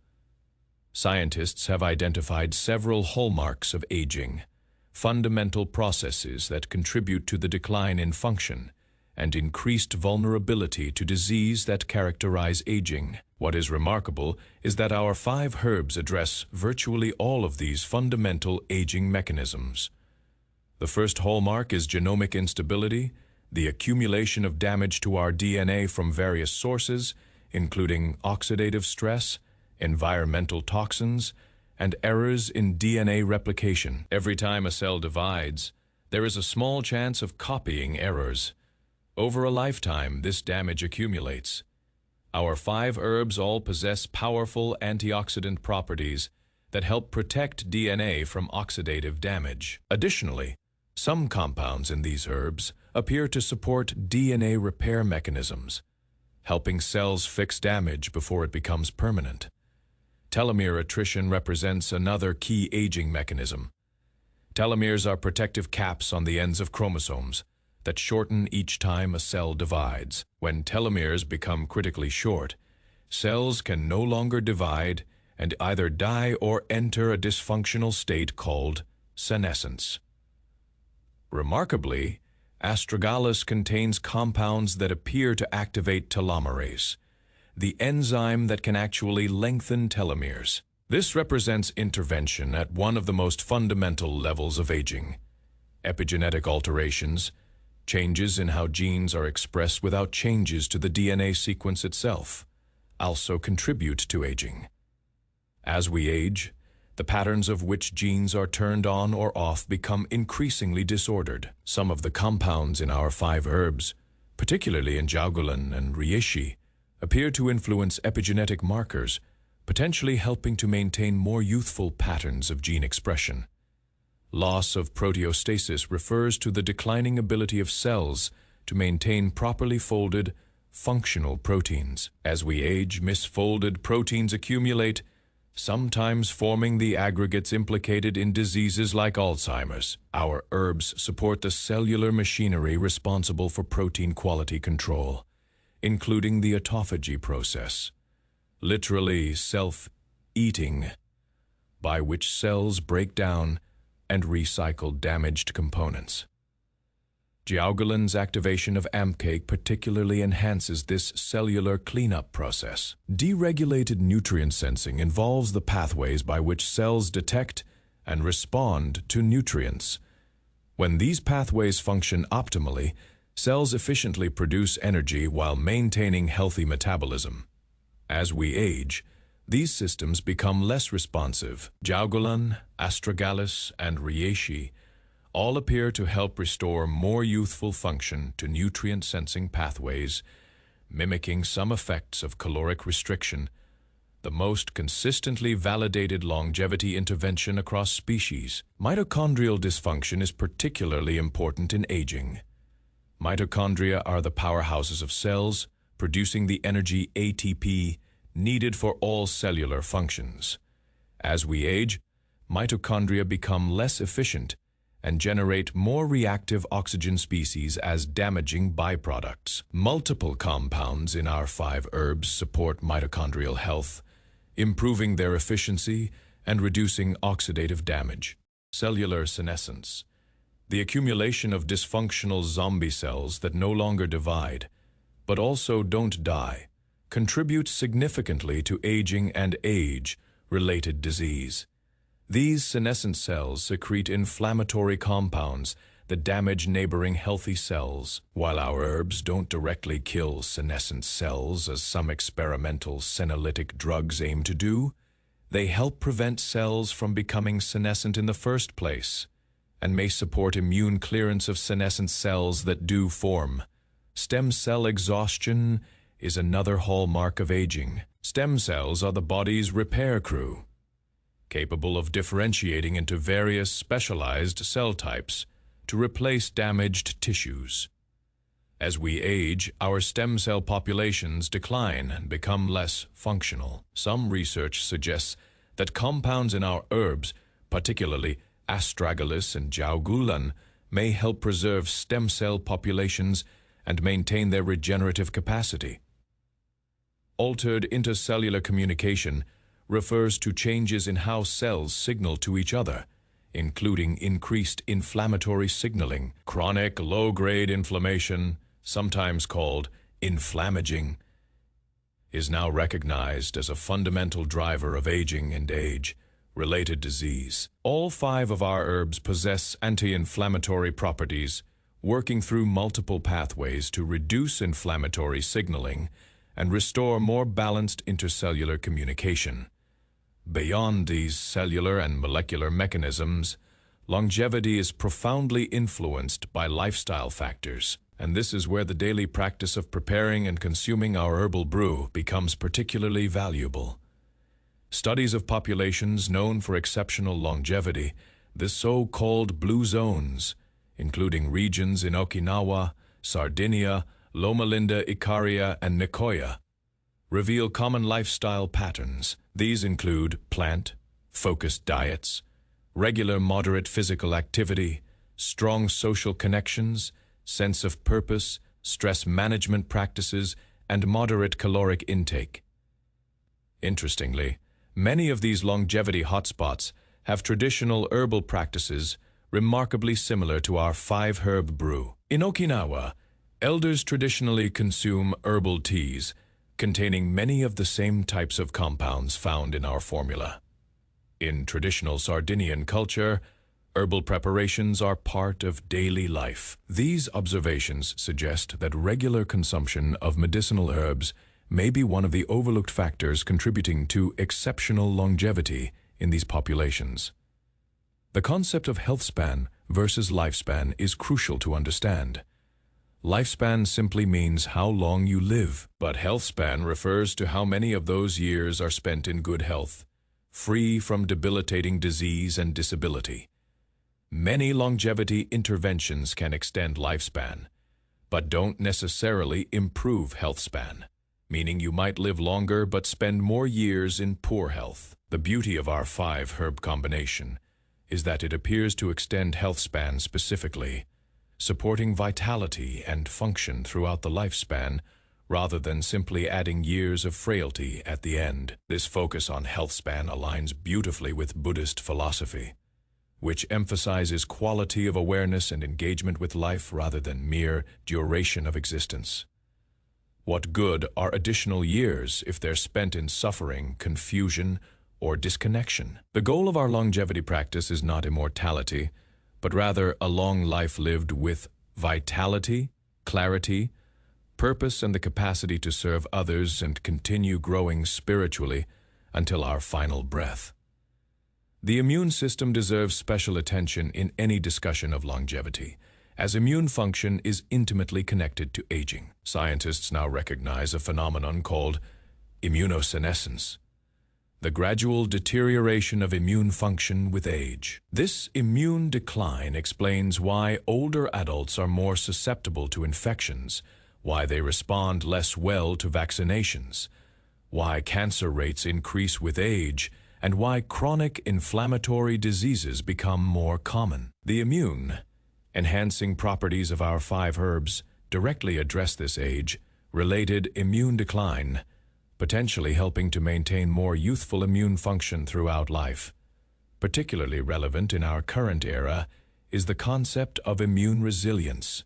Scientists have identified several hallmarks of aging, fundamental processes that contribute to the decline in function and increased vulnerability to disease that characterize aging. What is remarkable is that our 5 herbs address virtually all of these fundamental aging mechanisms. The first hallmark is genomic instability, the accumulation of damage to our DNA from various sources, including oxidative stress, environmental toxins, and errors in DNA replication. Every time a cell divides, there is a small chance of copying errors. Over a lifetime, this damage accumulates. Our 5 herbs all possess powerful antioxidant properties that help protect DNA from oxidative damage. Additionally, some compounds in these herbs appear to support DNA repair mechanisms, helping cells fix damage before it becomes permanent. Telomere attrition represents another key aging mechanism. Telomeres are protective caps on the ends of chromosomes that shorten each time a cell divides. When telomeres become critically short, cells can no longer divide and either die or enter a dysfunctional state called senescence. Remarkably, astragalus contains compounds that appear to activate telomerase, the enzyme that can actually lengthen telomeres. This represents intervention at one of the most fundamental levels of aging. Epigenetic alterations, changes in how genes are expressed without changes to the DNA sequence itself, also contribute to aging. As we age, the patterns of which genes are turned on or off become increasingly disordered. Some of the compounds in our 5 herbs, particularly in jaugulan and reishi, appear to influence epigenetic markers, potentially helping to maintain more youthful patterns of gene expression. Loss of proteostasis refers to the declining ability of cells to maintain properly folded, functional proteins. As we age, misfolded proteins accumulate, sometimes forming the aggregates implicated in diseases like Alzheimer's. Our herbs support the cellular machinery responsible for protein quality control, including the autophagy process, literally self-eating, by which cells break down and recycle damaged components. Jiaogulan's activation of AMPK particularly enhances this cellular cleanup process. Deregulated nutrient sensing involves the pathways by which cells detect and respond to nutrients. When these pathways function optimally, cells efficiently produce energy while maintaining healthy metabolism. As we age, these systems become less responsive. Jaugulan, astragalus, and reishi all appear to help restore more youthful function to nutrient-sensing pathways, mimicking some effects of caloric restriction, the most consistently validated longevity intervention across species. Mitochondrial dysfunction is particularly important in aging. Mitochondria are the powerhouses of cells, producing the energy ATP needed for all cellular functions. As we age, mitochondria become less efficient and generate more reactive oxygen species as damaging byproducts. Multiple compounds in our 5 herbs support mitochondrial health, improving their efficiency and reducing oxidative damage. Cellular senescence, the accumulation of dysfunctional zombie cells that no longer divide, but also don't die, contributes significantly to aging and age-related disease. These senescent cells secrete inflammatory compounds that damage neighboring healthy cells. While our herbs don't directly kill senescent cells as some experimental senolytic drugs aim to do, they help prevent cells from becoming senescent in the first place and may support immune clearance of senescent cells that do form. Stem cell exhaustion is another hallmark of aging. Stem cells are the body's repair crew, capable of differentiating into various specialized cell types to replace damaged tissues. As we age, our stem cell populations decline and become less functional. Some research suggests that compounds in our herbs, particularly astragalus and jaugulan, may help preserve stem cell populations and maintain their regenerative capacity. Altered intercellular communication refers to changes in how cells signal to each other, including increased inflammatory signaling. Chronic low-grade inflammation, sometimes called inflammaging, is now recognized as a fundamental driver of aging and age-related disease. All 5 of our herbs possess anti-inflammatory properties, working through multiple pathways to reduce inflammatory signaling and restore more balanced intercellular communication. Beyond these cellular and molecular mechanisms longevity is profoundly influenced by lifestyle factors, and this is where the daily practice of preparing and consuming our herbal brew becomes particularly valuable. Studies of populations known for exceptional longevity, the so-called blue zones, including regions in Okinawa, Sardinia, Loma Linda, Ikaria, and Nicoya, reveal common lifestyle patterns. These include plant-focused diets, regular moderate physical activity, strong social connections, sense of purpose, stress management practices, and moderate caloric intake. Interestingly, many of these longevity hotspots have traditional herbal practices remarkably similar to our 5-herb brew. In Okinawa, elders traditionally consume herbal teas containing many of the same types of compounds found in our formula. In traditional Sardinian culture, herbal preparations are part of daily life. These observations suggest that regular consumption of medicinal herbs may be one of the overlooked factors contributing to exceptional longevity in these populations. The concept of health span versus lifespan is crucial to understand. Lifespan simply means how long you live, but health span refers to how many of those years are spent in good health, free from debilitating disease and disability. Many longevity interventions can extend lifespan, but don't necessarily improve health span, meaning you might live longer but spend more years in poor health. The beauty of our 5-herb combination is that it appears to extend health span specifically, supporting vitality and function throughout the lifespan rather than simply adding years of frailty at the end. This focus on health span aligns beautifully with Buddhist philosophy, which emphasizes quality of awareness and engagement with life rather than mere duration of existence. What good are additional years if they're spent in suffering, confusion, or disconnection? The goal of our longevity practice is not immortality, but rather a long life lived with vitality, clarity, purpose, and the capacity to serve others and continue growing spiritually until our final breath. The immune system deserves special attention in any discussion of longevity, as immune function is intimately connected to aging. Scientists now recognize a phenomenon called immunosenescence, the gradual deterioration of immune function with age. This immune decline explains why older adults are more susceptible to infections, why they respond less well to vaccinations, why cancer rates increase with age, and why chronic inflammatory diseases become more common. The immune-enhancing properties of our 5 herbs directly address this age-related immune decline, potentially helping to maintain more youthful immune function throughout life. Particularly relevant in our current era is the concept of immune resilience,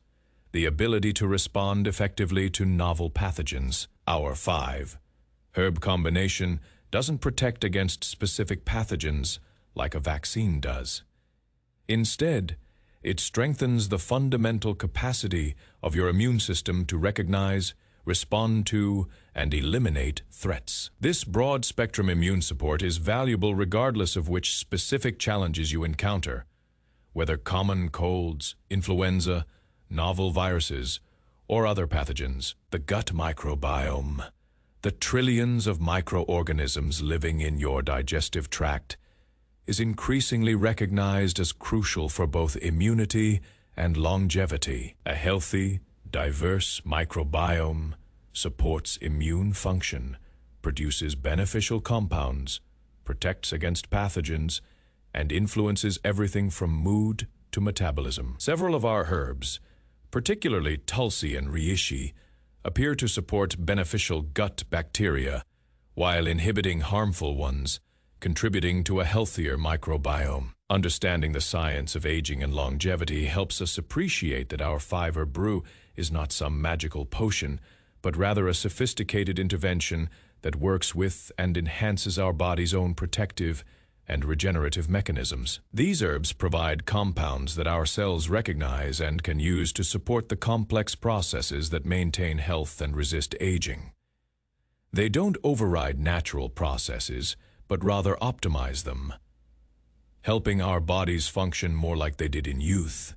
the ability to respond effectively to novel pathogens. Our 5-herb combination doesn't protect against specific pathogens like a vaccine does. Instead, it strengthens the fundamental capacity of your immune system to recognize, respond to, and eliminate threats. This broad-spectrum immune support is valuable regardless of which specific challenges you encounter, whether common colds, influenza, novel viruses, or other pathogens. The gut microbiome, the trillions of microorganisms living in your digestive tract, is increasingly recognized as crucial for both immunity and longevity. A healthy, diverse microbiome supports immune function, produces beneficial compounds, protects against pathogens, and influences everything from mood to metabolism. Several of our herbs, particularly Tulsi and Reishi, appear to support beneficial gut bacteria, while inhibiting harmful ones, contributing to a healthier microbiome. Understanding the science of aging and longevity helps us appreciate that our 5-herb brew is not some magical potion, but rather a sophisticated intervention that works with and enhances our body's own protective and regenerative mechanisms. These herbs provide compounds that our cells recognize and can use to support the complex processes that maintain health and resist aging. They don't override natural processes, but rather optimize them, helping our bodies function more like they did in youth.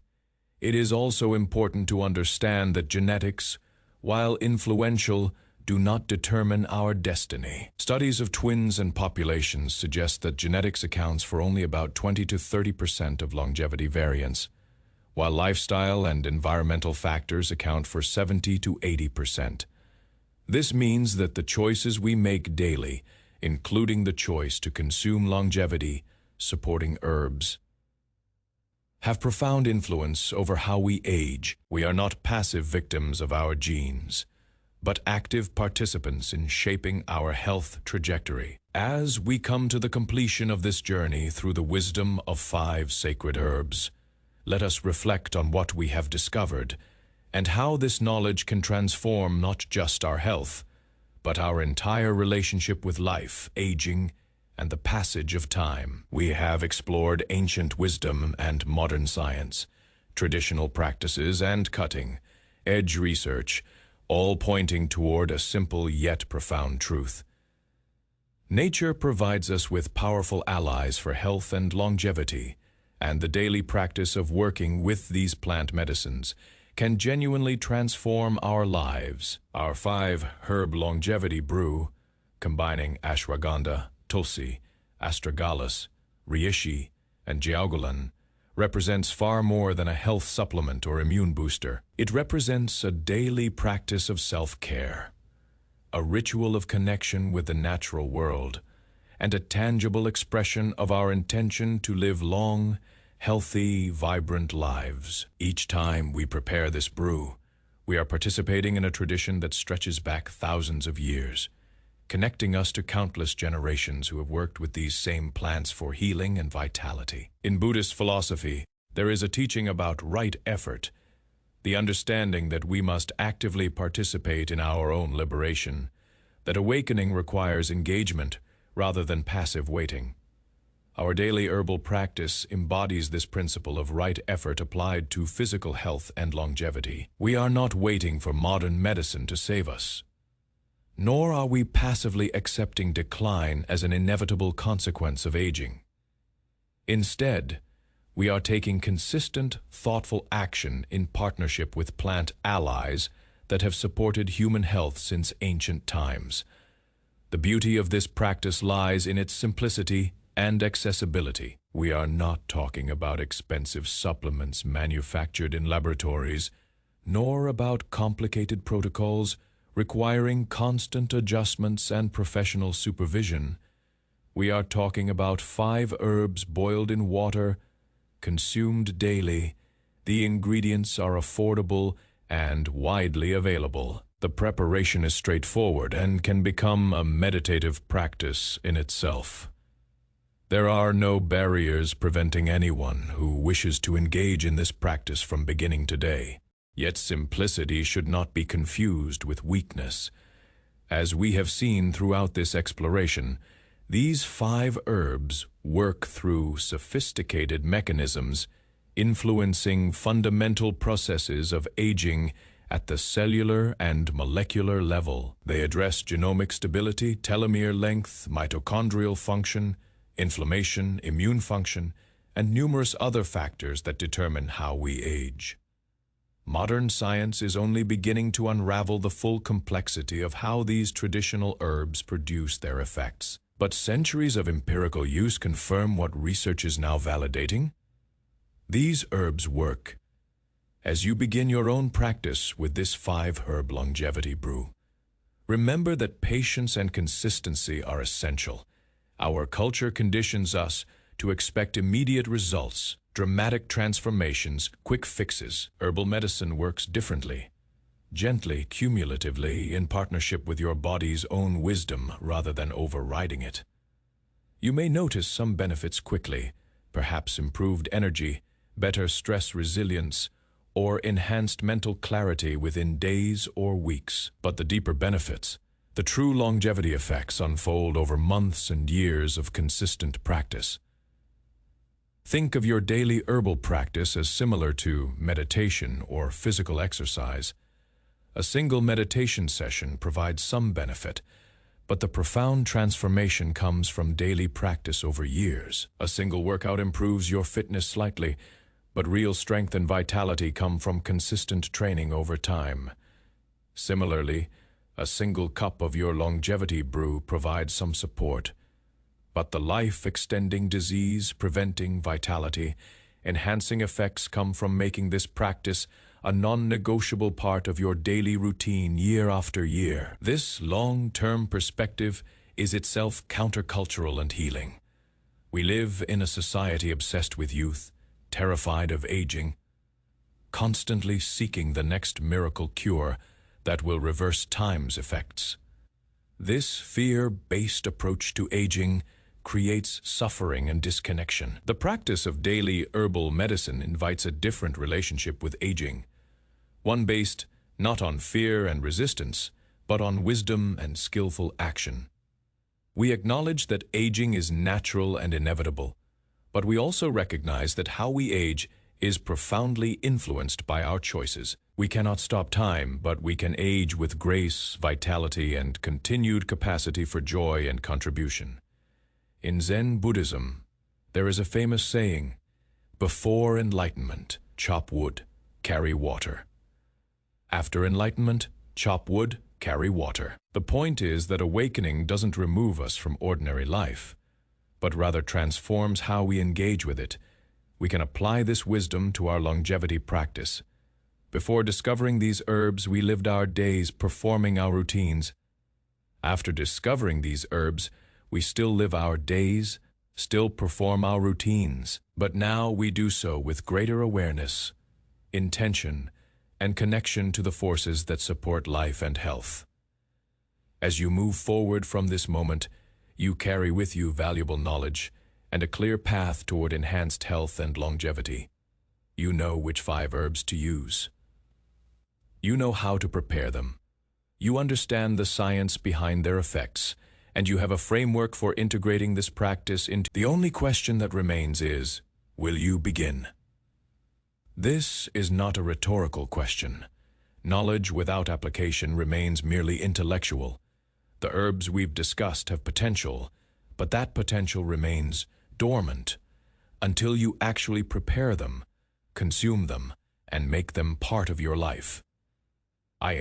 It is also important to understand that genetics, while influential, do not determine our destiny. Studies of twins and populations suggest that genetics accounts for only about 20 to 30% of longevity variance, while lifestyle and environmental factors account for 70 to 80%. This means that the choices we make daily, including the choice to consume longevity, supporting herbs, have profound influence over how we age. We are not passive victims of our genes, but active participants in shaping our health trajectory. As we come to the completion of this journey through the wisdom of 5 sacred herbs, let us reflect on what we have discovered and how this knowledge can transform not just our health, but our entire relationship with life, aging, and the passage of time. We have explored ancient wisdom and modern science, traditional practices and cutting-edge research, all pointing toward a simple yet profound truth. Nature provides us with powerful allies for health and longevity, and the daily practice of working with these plant medicines can genuinely transform our lives. Our 5-herb longevity brew, combining ashwagandha, tulsi, astragalus, reishi, and jiaogulan, represents far more than a health supplement or immune booster. It represents a daily practice of self-care, a ritual of connection with the natural world, and a tangible expression of our intention to live long, healthy, vibrant lives. Each time we prepare this brew, we are participating in a tradition that stretches back thousands of years, connecting us to countless generations who have worked with these same plants for healing and vitality. In Buddhist philosophy, there is a teaching about right effort, the understanding that we must actively participate in our own liberation, that awakening requires engagement rather than passive waiting. Our daily herbal practice embodies this principle of right effort applied to physical health and longevity. We are not waiting for modern medicine to save us, nor are we passively accepting decline as an inevitable consequence of aging. Instead, we are taking consistent, thoughtful action in partnership with plant allies that have supported human health since ancient times. The beauty of this practice lies in its simplicity and accessibility. We are not talking about expensive supplements manufactured in laboratories, nor about complicated protocols requiring constant adjustments and professional supervision. We are talking about 5 herbs boiled in water, consumed daily. The ingredients are affordable and widely available. The preparation is straightforward and can become a meditative practice in itself. There are no barriers preventing anyone who wishes to engage in this practice from beginning to day. Yet simplicity should not be confused with weakness. As we have seen throughout this exploration, these 5 herbs work through sophisticated mechanisms, influencing fundamental processes of aging at the cellular and molecular level. They address genomic stability, telomere length, mitochondrial function, inflammation, immune function, and numerous other factors that determine how we age. Modern science is only beginning to unravel the full complexity of how these traditional herbs produce their effects. But centuries of empirical use confirm what research is now validating. These herbs work. As you begin your own practice with this 5-herb longevity brew, remember that patience and consistency are essential. Our culture conditions us to expect immediate results, dramatic transformations, quick fixes. Herbal medicine works differently, gently, cumulatively, in partnership with your body's own wisdom rather than overriding it. You may notice some benefits quickly, perhaps improved energy, better stress resilience, or enhanced mental clarity within days or weeks. But the deeper benefits, the true longevity effects, unfold over months and years of consistent practice. Think of your daily herbal practice as similar to meditation or physical exercise. A single meditation session provides some benefit, But the profound transformation comes from daily practice over years. A single workout improves your fitness slightly, but real strength and vitality come from consistent training over time. Similarly, a single cup of your longevity brew provides some support, but the life-extending, disease-preventing vitality, enhancing effects come from making this practice a non-negotiable part of your daily routine year after year. This long-term perspective is itself countercultural and healing. We live in a society obsessed with youth, terrified of aging, constantly seeking the next miracle cure that will reverse time's effects. This fear-based approach to aging creates suffering and disconnection. The practice of daily herbal medicine invites a different relationship with aging, one based not on fear and resistance, but on wisdom and skillful action. We acknowledge that aging is natural and inevitable, but we also recognize that how we age is profoundly influenced by our choices. We cannot stop time, but we can age with grace, vitality, and continued capacity for joy and contribution. In Zen Buddhism, there is a famous saying, "Before enlightenment, chop wood, carry water. After enlightenment, chop wood, carry water." The point is that awakening doesn't remove us from ordinary life, but rather transforms how we engage with it. We can apply this wisdom to our longevity practice. Before discovering these herbs, we lived our days performing our routines. After discovering these herbs, we still live our days, still perform our routines, but now we do so with greater awareness, intention, and connection to the forces that support life and health. As you move forward from this moment, you carry with you valuable knowledge and a clear path toward enhanced health and longevity. You know which 5 herbs to use. You know how to prepare them. You understand the science behind their effects, and you have a framework for integrating this practice into. The only question that remains is, will you begin? This is not a rhetorical question. Knowledge without application remains merely intellectual. The herbs we've discussed have potential, but that potential remains dormant until you actually prepare them, consume them, and make them part of your life. I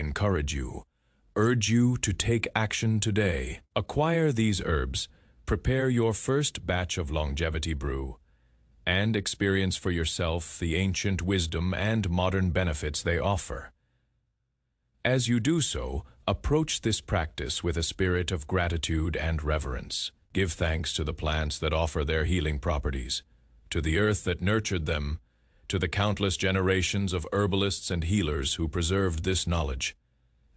urge you to take action today. Acquire these herbs, prepare your first batch of longevity brew, and experience for yourself the ancient wisdom and modern benefits they offer. As you do so, approach this practice with a spirit of gratitude and reverence. Give thanks to the plants that offer their healing properties, to the earth that nurtured them, to the countless generations of herbalists and healers who preserved this knowledge,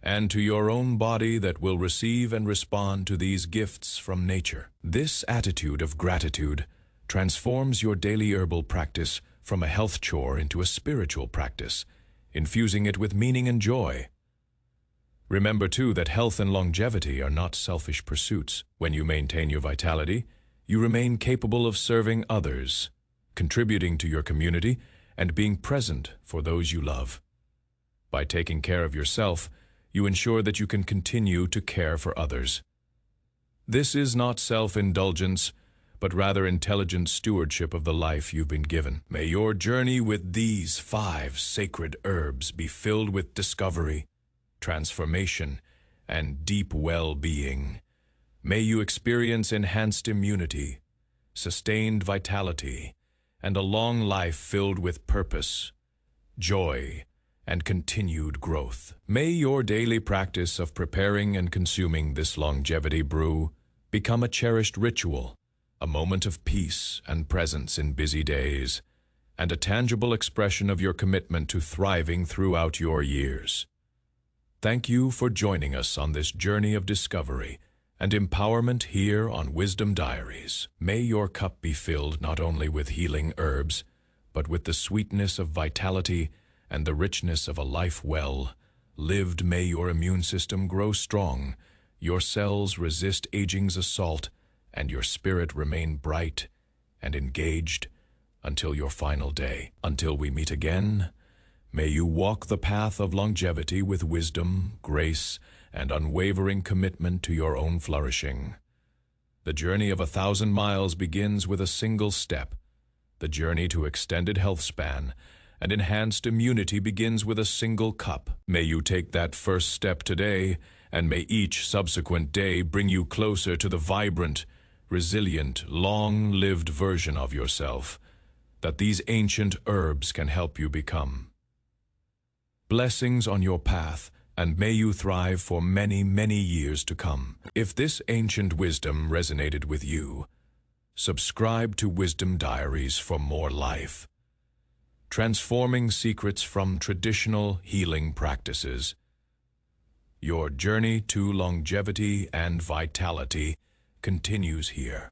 and to your own body that will receive and respond to these gifts from nature. This attitude of gratitude transforms your daily herbal practice from a health chore into a spiritual practice, infusing it with meaning and joy. Remember, too, that health and longevity are not selfish pursuits. When you maintain your vitality, you remain capable of serving others, contributing to your community, and being present for those you love. By taking care of yourself, you ensure that you can continue to care for others. This is not self-indulgence, but rather intelligent stewardship of the life you've been given. May your journey with these 5 sacred herbs be filled with discovery, transformation, and deep well-being. May you experience enhanced immunity, sustained vitality, and a long life filled with purpose, joy, and continued growth. May your daily practice of preparing and consuming this longevity brew become a cherished ritual, a moment of peace and presence in busy days, and a tangible expression of your commitment to thriving throughout your years. Thank you for joining us on this journey of discovery and empowerment here on Wisdom Diaries. May your cup be filled not only with healing herbs, but with the sweetness of vitality and the richness of a life well lived. May your immune system grow strong, your cells resist aging's assault, and your spirit remain bright and engaged until your final day. Until we meet again, may you walk the path of longevity with wisdom, grace, and unwavering commitment to your own flourishing. The journey of 1,000 miles begins with a single step. The journey to extended health span and enhanced immunity begins with a single cup. May you take that first step today, and may each subsequent day bring you closer to the vibrant, resilient, long-lived version of yourself that these ancient herbs can help you become. Blessings on your path, and may you thrive for many, many years to come. If this ancient wisdom resonated with you, subscribe to Wisdom Diaries for more life. Transforming secrets from traditional healing practices. Your journey to longevity and vitality continues here.